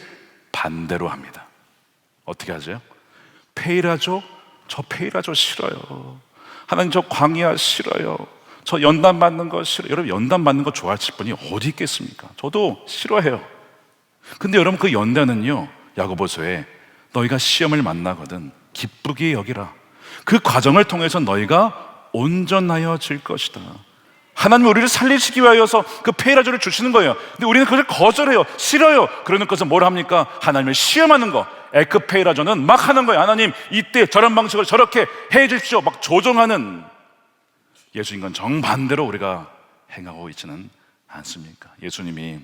반대로 합니다. 어떻게 하죠? 페이라조? 저 페이라조 싫어요. 하나님, 저 광야 싫어요. 저 연단 받는 거 싫어요. 여러분, 연단 받는 거 좋아하실 분이 어디 있겠습니까? 저도 싫어해요. 근데 여러분, 그 연단은요, 야고보서에 너희가 시험을 만나거든 기쁘게 여기라. 그 과정을 통해서 너희가 온전하여질 것이다. 하나님이 우리를 살리시기 위하여서 그 페이라조를 주시는 거예요. 근데 우리는 그것을 거절해요. 싫어요. 그러는 것은 뭘 합니까? 하나님을 시험하는 거. 에크페이라조는 막 하는 거예요. 하나님, 이때 저런 방식으로 저렇게 해 주십시오. 막 조종하는. 예수님과는 정반대로 우리가 행하고 있지는 않습니까? 예수님이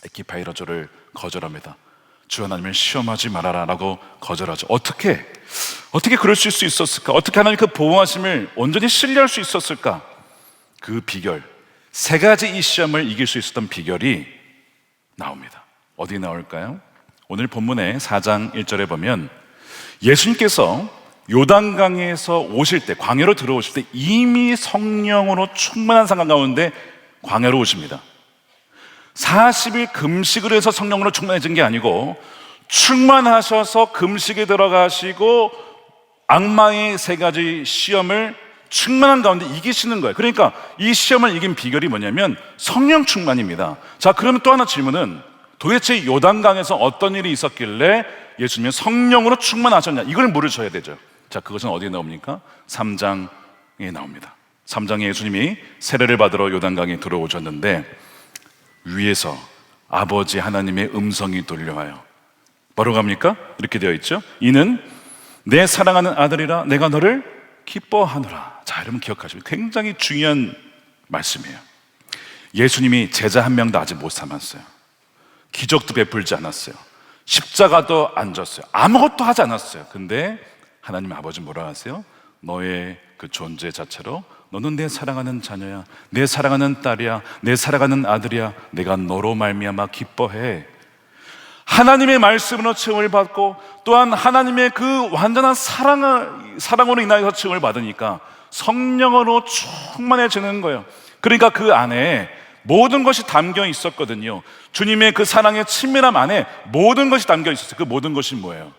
에크페이라조를 거절합니다. 주 하나님을 시험하지 말아라 라고 거절하죠. 어떻게 그럴 수 있었을까? 어떻게 하나님 그 보호하심을 온전히 신뢰할 수 있었을까? 그 비결, 세 가지 이 시험을 이길 수 있었던 비결이 나옵니다. 어디 나올까요? 오늘 본문의 4장 1절에 보면 예수님께서 요단강에서 오실 때, 광야로 들어오실 때 이미 성령으로 충만한 상황 가운데 광야로 오십니다. 40일 금식을 해서 성령으로 충만해진 게 아니고 충만하셔서 금식에 들어가시고 악마의 세 가지 시험을 충만한 가운데 이기시는 거예요. 그러니까 이 시험을 이긴 비결이 뭐냐면 성령 충만입니다. 자, 그러면 또 하나 질문은 도대체 요단강에서 어떤 일이 있었길래 예수님은 성령으로 충만하셨냐? 이걸 물으셔야 되죠. 자, 그것은 어디에 나옵니까? 3장에 나옵니다. 3장에 예수님이 세례를 받으러 요단강에 들어오셨는데 위에서 아버지 하나님의 음성이 들려와요. 뭐라고 합니까? 이렇게 되어 있죠. 이는 내 사랑하는 아들이라 내가 너를 기뻐하노라. 자, 여러분 기억하시면 굉장히 중요한 말씀이에요. 예수님이 제자 한 명도 아직 못 삼았어요. 기적도 베풀지 않았어요. 십자가도 안 졌어요. 아무것도 하지 않았어요. 근데 하나님 아버지 뭐라 하세요? 너의 그 존재 자체로 너는 내 사랑하는 자녀야, 내 사랑하는 딸이야, 내 사랑하는 아들이야. 내가 너로 말미암아 기뻐해. 하나님의 말씀으로 칭을 받고 또한 하나님의 그 완전한 사랑으로 인하여서 칭을 받으니까 성령으로 충만해지는 거예요. 그러니까 그 안에 모든 것이 담겨 있었거든요. 주님의 그 사랑의 친밀함 안에 모든 것이 담겨 있었어요. 그 모든 것이 뭐예요?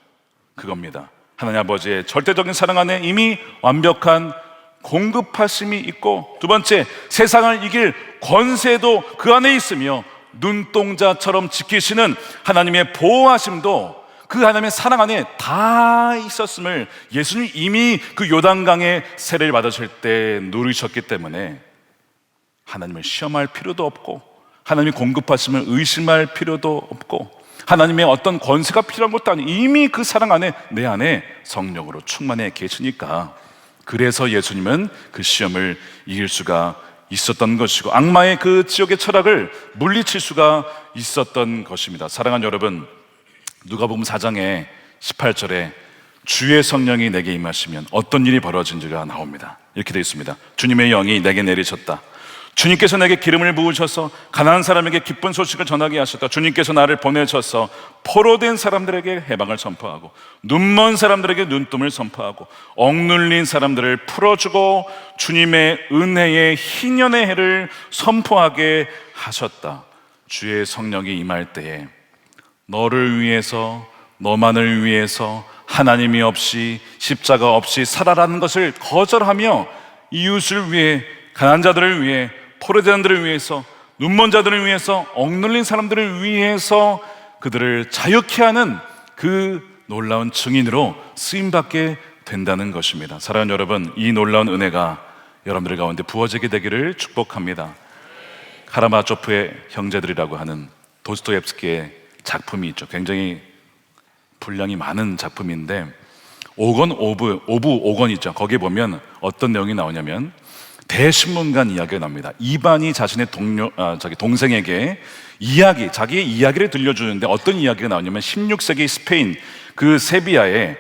그겁니다. 하나님 아버지의 절대적인 사랑 안에 이미 완벽한 공급하심이 있고, 두 번째, 세상을 이길 권세도 그 안에 있으며 눈동자처럼 지키시는 하나님의 보호하심도 그 하나님의 사랑 안에 다 있었음을 예수님이 이미 그 요단강의 세례를 받으실 때 누리셨기 때문에 하나님을 시험할 필요도 없고, 하나님이 공급하심을 의심할 필요도 없고, 하나님의 어떤 권세가 필요한 것도 아니고 이미 그 사랑 안에 내 안에 성령으로 충만해 계시니까, 그래서 예수님은 그 시험을 이길 수가 있었던 것이고 악마의 그 지옥의 철학을 물리칠 수가 있었던 것입니다. 사랑하는 여러분, 누가복음 4장에 18절에 주의 성령이 내게 임하시면 어떤 일이 벌어진지가 나옵니다. 이렇게 되어 있습니다. 주님의 영이 내게 내리셨다. 주님께서 내게 기름을 부으셔서 가난한 사람에게 기쁜 소식을 전하게 하셨다. 주님께서 나를 보내셔서 포로된 사람들에게 해방을 선포하고 눈먼 사람들에게 눈뜸을 선포하고 억눌린 사람들을 풀어주고 주님의 은혜의 희년의 해를 선포하게 하셨다. 주의 성령이 임할 때에 너를 위해서, 너만을 위해서 하나님이 없이 십자가 없이 살아라는 것을 거절하며 이웃을 위해, 가난한 자들을 위해, 포로된 자들을 위해서, 눈먼 자들을 위해서, 억눌린 사람들을 위해서 그들을 자유케 하는 그 놀라운 증인으로 쓰임받게 된다는 것입니다. 사랑하는 여러분, 이 놀라운 은혜가 여러분들 가운데 부어지게 되기를 축복합니다. 카라마조프의 형제들이라고 하는 도스토옙스키의 작품이 있죠. 굉장히 분량이 많은 작품인데 오브 5권 있죠. 거기에 보면 어떤 내용이 나오냐면 대신문관 이야기가 나옵니다. 이반이 자신의 동생에게 자기의 이야기를 들려주는데 어떤 이야기가 나오냐면 16세기 스페인 그 세비야의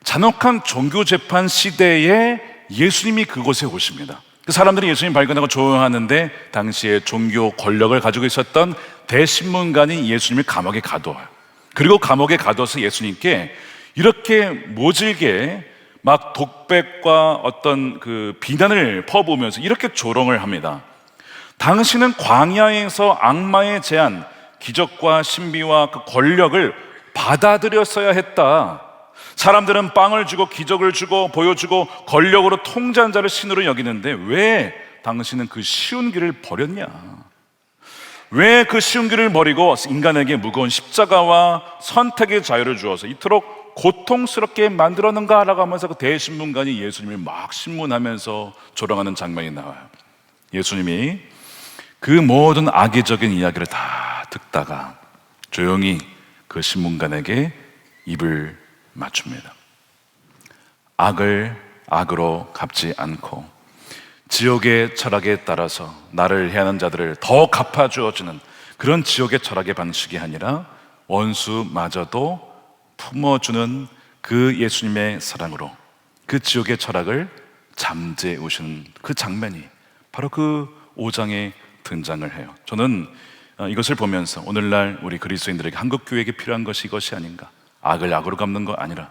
잔혹한 종교재판 시대에 예수님이 그곳에 오십니다. 그 사람들이 예수님 발견하고 조용하는데 당시에 종교 권력을 가지고 있었던 대신문관이 예수님을 감옥에 가둬요. 그리고 감옥에 가둬서 예수님께 이렇게 모질게 막 독백과 어떤 그 비난을 퍼부으면서 이렇게 조롱을 합니다. 당신은 광야에서 악마의 제안, 기적과 신비와 그 권력을 받아들였어야 했다. 사람들은 빵을 주고 기적을 주고 보여주고 권력으로 통제한 자를 신으로 여기는데 왜 당신은 그 쉬운 길을 버렸냐? 왜 그 쉬운 길을 버리고 인간에게 무거운 십자가와 선택의 자유를 주어서 이토록 고통스럽게 만들었는가? 라고 하면서 그 대신문관이 예수님을 막 신문하면서 조롱하는 장면이 나와요. 예수님이 그 모든 악의적인 이야기를 다 듣다가 조용히 그 신문관에게 입을 맞춥니다. 악을 악으로 갚지 않고 지옥의 철학에 따라서 나를 해하는 자들을 더 갚아주어지는 그런 지옥의 철학의 방식이 아니라 원수마저도 품어주는 그 예수님의 사랑으로 그 지옥의 철학을 잠재우시는 그 장면이 바로 그 5장에 등장을 해요. 저는 이것을 보면서 오늘날 우리 그리스도인들에게 한국교회에게 필요한 것이 이것이 아닌가. 악을 악으로 갚는 거 아니라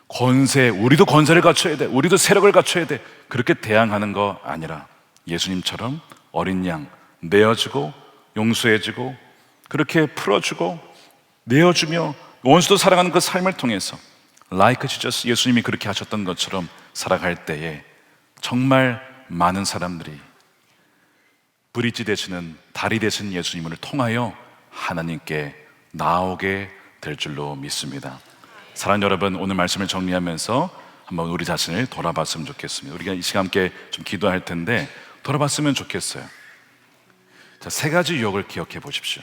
권세, 우리도 권세를 갖춰야 돼, 우리도 세력을 갖춰야 돼, 그렇게 대항하는 거 아니라 예수님처럼 어린 양 내어주고 용서해주고 그렇게 풀어주고 내어주며 원수도 사랑하는 그 삶을 통해서 like Jesus, 예수님이 그렇게 하셨던 것처럼 살아갈 때에 정말 많은 사람들이 브릿지 되시는, 다리 되신 예수님을 통하여 하나님께 나오게 될 줄로 믿습니다. 사랑하는 여러분, 오늘 말씀을 정리하면서 한번 우리 자신을 돌아봤으면 좋겠습니다. 우리가 이 시간 함께 좀 기도할 텐데 돌아봤으면 좋겠어요. 자, 3가지 유혹을 기억해 보십시오.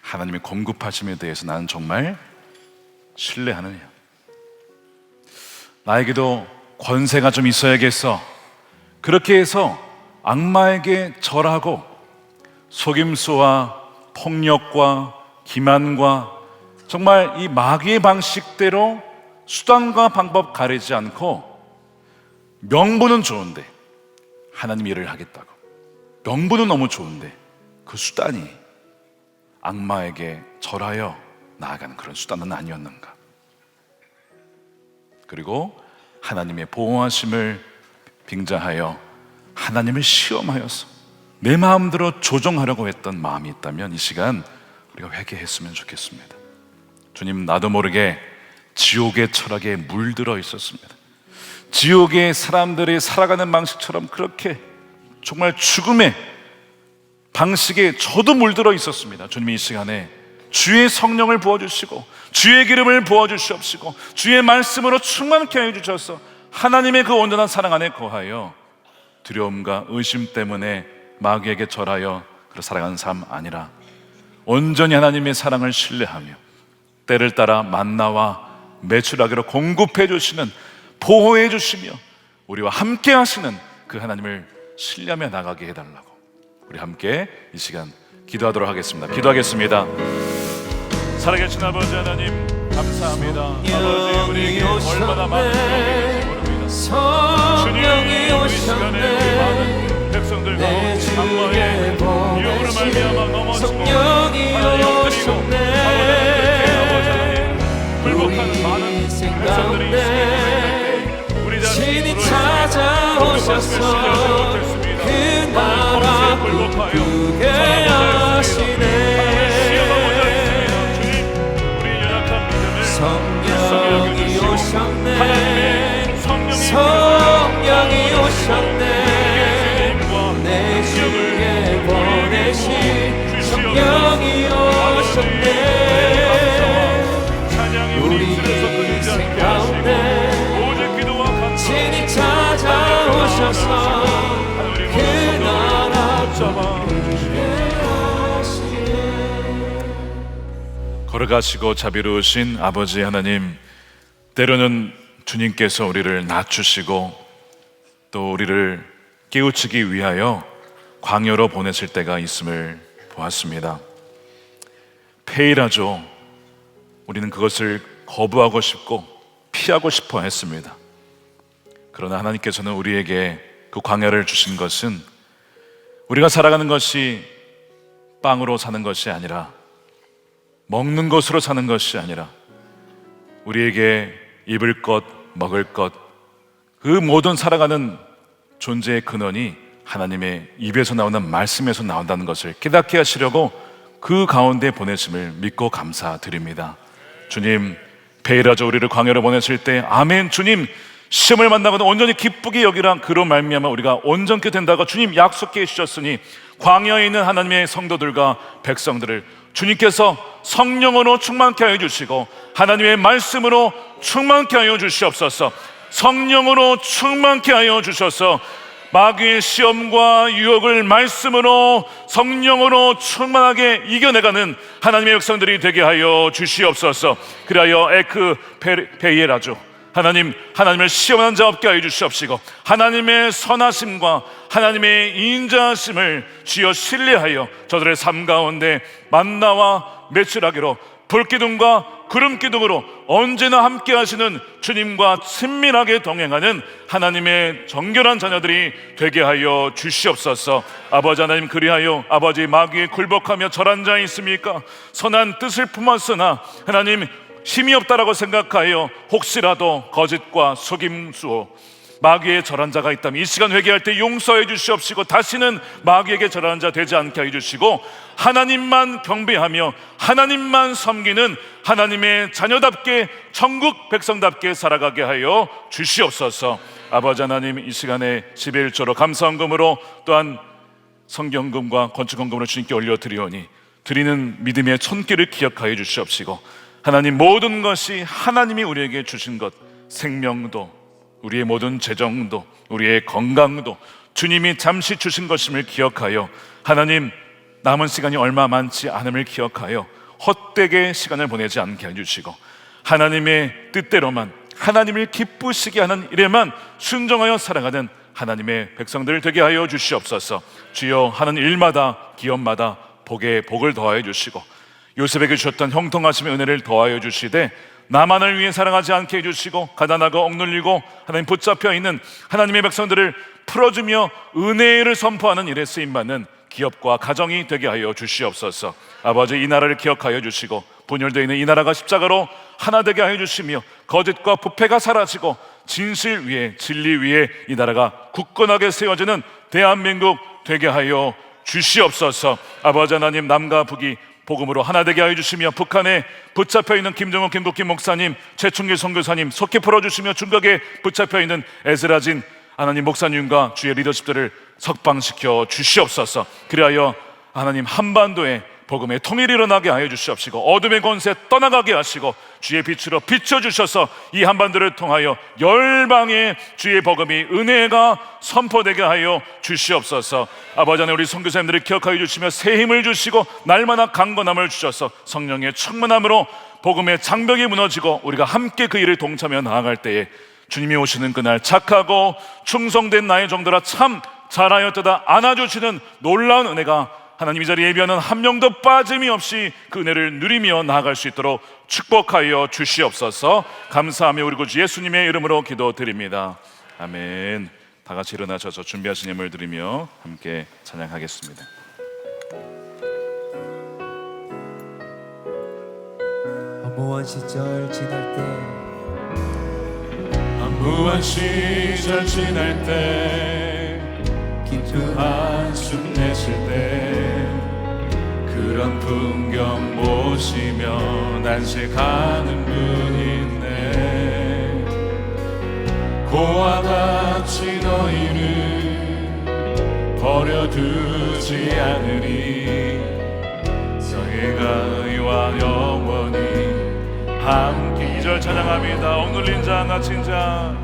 하나님의 공급하심에 대해서 나는 정말 신뢰하느냐? 나에게도 권세가 좀 있어야겠어. 그렇게 해서 악마에게 절하고 속임수와 폭력과 기만과 정말 이 마귀의 방식대로 수단과 방법 가리지 않고 명분은 좋은데 하나님 일을 하겠다고, 명분은 너무 좋은데 그 수단이 악마에게 절하여 나아가는 그런 수단은 아니었는가. 그리고 하나님의 보호하심을 빙자하여 하나님을 시험하여서 내 마음대로 조종하려고 했던 마음이 있다면 이 시간 우리가 회개했으면 좋겠습니다. 주님, 나도 모르게 지옥의 철학에 물들어 있었습니다. 지옥의 사람들이 살아가는 방식처럼 그렇게 정말 죽음의 방식에 저도 물들어 있었습니다. 주님, 이 시간에 주의 성령을 부어주시고 주의 기름을 부어주시옵시고 주의 말씀으로 충만케 하여 주셔서 하나님의 그 온전한 사랑 안에 거하여 두려움과 의심 때문에 마귀에게 절하여 그렇게 살아가는 삶 아니라 온전히 하나님의 사랑을 신뢰하며 때를 따라 만나와 메추라기로 공급해 주시는, 보호해 주시며 우리와 함께 하시는 그 하나님을 신뢰하며 나가게 해달라고 우리 함께 이 시간 기도하도록 하겠습니다. 기도하겠습니다. 살아계신 아버지 하나님, 감사합니다. 아버지, 우리에게 얼마나 많은 복이 모릅니다. 주님, 이 시간에 우리 많은 백성들 가운데 악마의 유혹으로 말미암아 넘어지고 하나님 엎드리고 아버지 하나님 불복하는 많은 백성들이 있습니다. 우리 자신이 찾아오셔서 그 나라 불복하여 하시네. 성령이 오셨네. 성령이 오셨네. 내 주에 보내신 성령이 오셨네. 우리 인생 가운데 친히 찾아오셔서 그 나라 주게 하시네. 걸어가시고 자비로우신 아버지 하나님, 때로는 주님께서 우리를 낮추시고 또 우리를 깨우치기 위하여 광야로 보내실 때가 있음을 보았습니다. 폐일하죠. 우리는 그것을 거부하고 싶고 피하고 싶어 했습니다. 그러나 하나님께서는 우리에게 그 광야를 주신 것은 우리가 살아가는 것이 빵으로 사는 것이 아니라, 먹는 것으로 사는 것이 아니라 우리에게 입을 것, 먹을 것, 그 모든 살아가는 존재의 근원이 하나님의 입에서 나오는 말씀에서 나온다는 것을 깨닫게 하시려고 그 가운데 보내심을 믿고 감사드립니다. 주님, 베일하저 우리를 광야로 보내실 때 아멘, 주님 시험을 만나거든 온전히 기쁘게 여기라, 그로 말미암아 우리가 온전케 된다고 주님 약속해 주셨으니 광야에 있는 하나님의 성도들과 백성들을 주님께서 성령으로 충만케 하여 주시고 하나님의 말씀으로 충만케 하여 주시옵소서. 성령으로 충만케 하여 주셔서 마귀의 시험과 유혹을 말씀으로 성령으로 충만하게 이겨내가는 하나님의 백성들이 되게 하여 주시옵소서. 그리하여 에크 베이에라죠, 하나님을 시험하는 자 없게 하여 주시옵시고 하나님의 선하심과 하나님의 인자하심을 주여 신뢰하여 저들의 삶 가운데 만나와 매출하기로 불기둥과 구름기둥으로 언제나 함께 하시는 주님과 친밀하게 동행하는 하나님의 정결한 자녀들이 되게 하여 주시옵소서. 아버지 하나님, 그리하여 아버지 마귀에 굴복하며 절한 자 있습니까? 선한 뜻을 품었으나 하나님 힘이 없다라고 생각하여 혹시라도 거짓과 속임수로 마귀의 절한 자가 있다면 이 시간 회개할 때 용서해 주시옵시고 다시는 마귀에게 절하는 자 되지 않게 해주시고 하나님만 경배하며 하나님만 섬기는 하나님의 자녀답게 천국 백성답게 살아가게 하여 주시옵소서. 아버지 하나님, 이 시간에 11조로 감사헌금으로 또한 성경금과 건축헌금으로 주님께 올려드리오니 드리는 믿음의 손길을 기억하여 주시옵시고 하나님, 모든 것이 하나님이 우리에게 주신 것, 생명도 우리의 모든 재정도 우리의 건강도 주님이 잠시 주신 것임을 기억하여 하나님, 남은 시간이 얼마 많지 않음을 기억하여 헛되게 시간을 보내지 않게 해주시고 하나님의 뜻대로만 하나님을 기쁘시게 하는 일에만 순종하여 살아가는 하나님의 백성들 되게 하여 주시옵소서. 주여, 하는 일마다 기업마다 복에 복을 더하여 주시고 요셉에게 주셨던 형통하심의 은혜를 더하여 주시되 나만을 위해 살아가지 않게 해주시고 가난하고 억눌리고 하나님 붙잡혀 있는 하나님의 백성들을 풀어주며 은혜를 선포하는 일에 쓰임받는 기업과 가정이 되게 하여 주시옵소서. 아버지, 이 나라를 기억하여 주시고 분열되어 있는 이 나라가 십자가로 하나 되게 하여 주시며 거짓과 부패가 사라지고 진실 위에 진리 위에 이 나라가 굳건하게 세워지는 대한민국 되게 하여 주시옵소서. 아버지 하나님, 남과 북이 복음으로 하나 되게 하여 주시며 북한에 붙잡혀 있는 김정은 김국기 목사님, 최충길 선교사님 속히 풀어주시며 중국에 붙잡혀 있는 에스라진 하나님 목사님과 주의 리더십들을 석방시켜 주시옵소서. 그리하여 하나님 한반도에 복음의 통일이 일어나게 하여 주시옵시고 어둠의 권세 떠나가게 하시고 주의 빛으로 비춰주셔서 이 한반도를 통하여 열방에 주의 복음이 은혜가 선포되게 하여 주시옵소서. 아버지 하나님, 우리 선교사님들을 기억하여 주시며 새 힘을 주시고 날마다 강건함을 주셔서 성령의 충만함으로 복음의 장벽이 무너지고 우리가 함께 그 일을 동참하여 나아갈 때에 주님이 오시는 그날 착하고 충성된 나의 종들아 참 잘하였도다 안아주시는 놀라운 은혜가 하나님 이 자리에 예비하는 한 명도 빠짐이 없이 그 은혜를 누리며 나아갈 수 있도록 축복하여 주시옵소서. 감사하며 우리 구주 예수님의 이름으로 기도드립니다. 아멘. 다 같이 일어나셔서 준비하신 예물 드리며 함께 찬양하겠습니다. 허무한 시절 지날 때 무한 시절 지날 때 깊은 한숨 내쉴 때 그런 풍경 보시며 난식하는 분인데 고와 같이 너희를 버려두지 않으리 너희가 이와 영원히 함께. 2절 찬양합니다. 억눌린 자 갇힌 자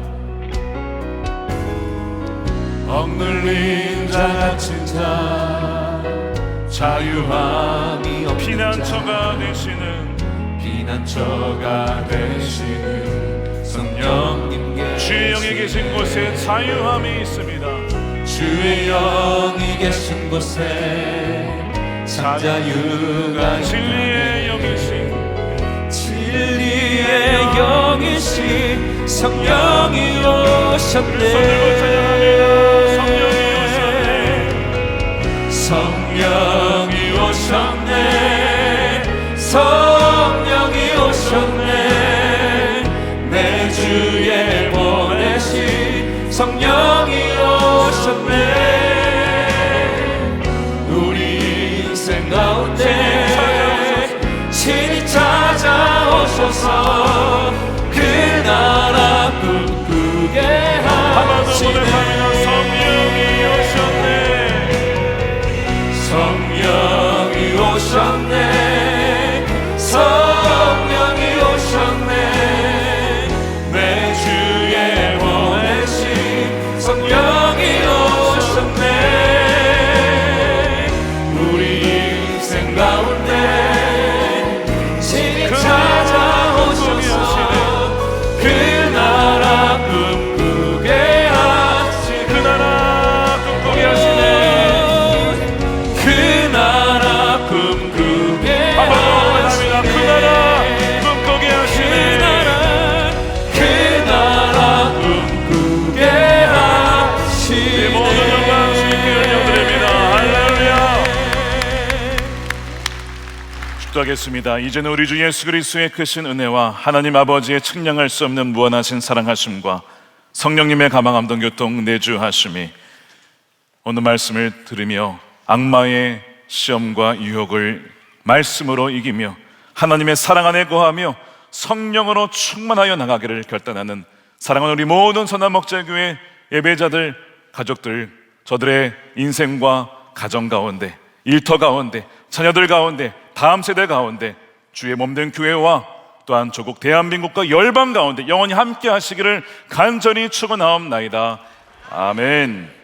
억눌린 자 갇힌 자 자유함이 없는 피난처가 되시는 피난처가 되시는 성령님께 주의 영이 계신 곳에 자유함이 있습니다. 주의 영이 계신 곳에 자유가 진리의 영이신 진리의 영이신 성령이 오셨네. 성령이 오셨네. 성령이 오셨네. 내 주에 보내신 성령이 오셨네. 우리 인생 가운데 친히 찾아오셔서 그 나라 꿈꾸게 하시네. 성령이 오셨네. 성령이 오셨네. 내 주에 보내신 성령이 오셨네. 우리 인생 가운데 친히 찾아오셔서 그 나라 꿈꾸게 하시네. 그 나라 꿈꾸게 하시네. 그 나라 꿈꾸게 하시네. 그 나라 꿈꾸게 하시네. 그 나라 꿈꾸게 하시네. 모든 영광 주님께 올려드립니다. 할렐루야. 축도하겠습니다. 이제는 우리 주 예수 그리스도의 크신 은혜와 하나님 아버지의 측량할 수 없는 무한하신 사랑하심과 성령님의 가망함동 교통 내주하심이 오늘 말씀을 들으며 악마의 시험과 유혹을 말씀으로 이기며 하나님의 사랑 안에 거하며 성령으로 충만하여 나가기를 결단하는 사랑하는 우리 모든 선한 목자교회 예배자들, 가족들, 저들의 인생과 가정 가운데, 일터 가운데, 자녀들 가운데, 다음 세대 가운데 주의 몸된 교회와 또한 조국 대한민국과 열방 가운데 영원히 함께 하시기를 간절히 축원하옵나이다. 아멘.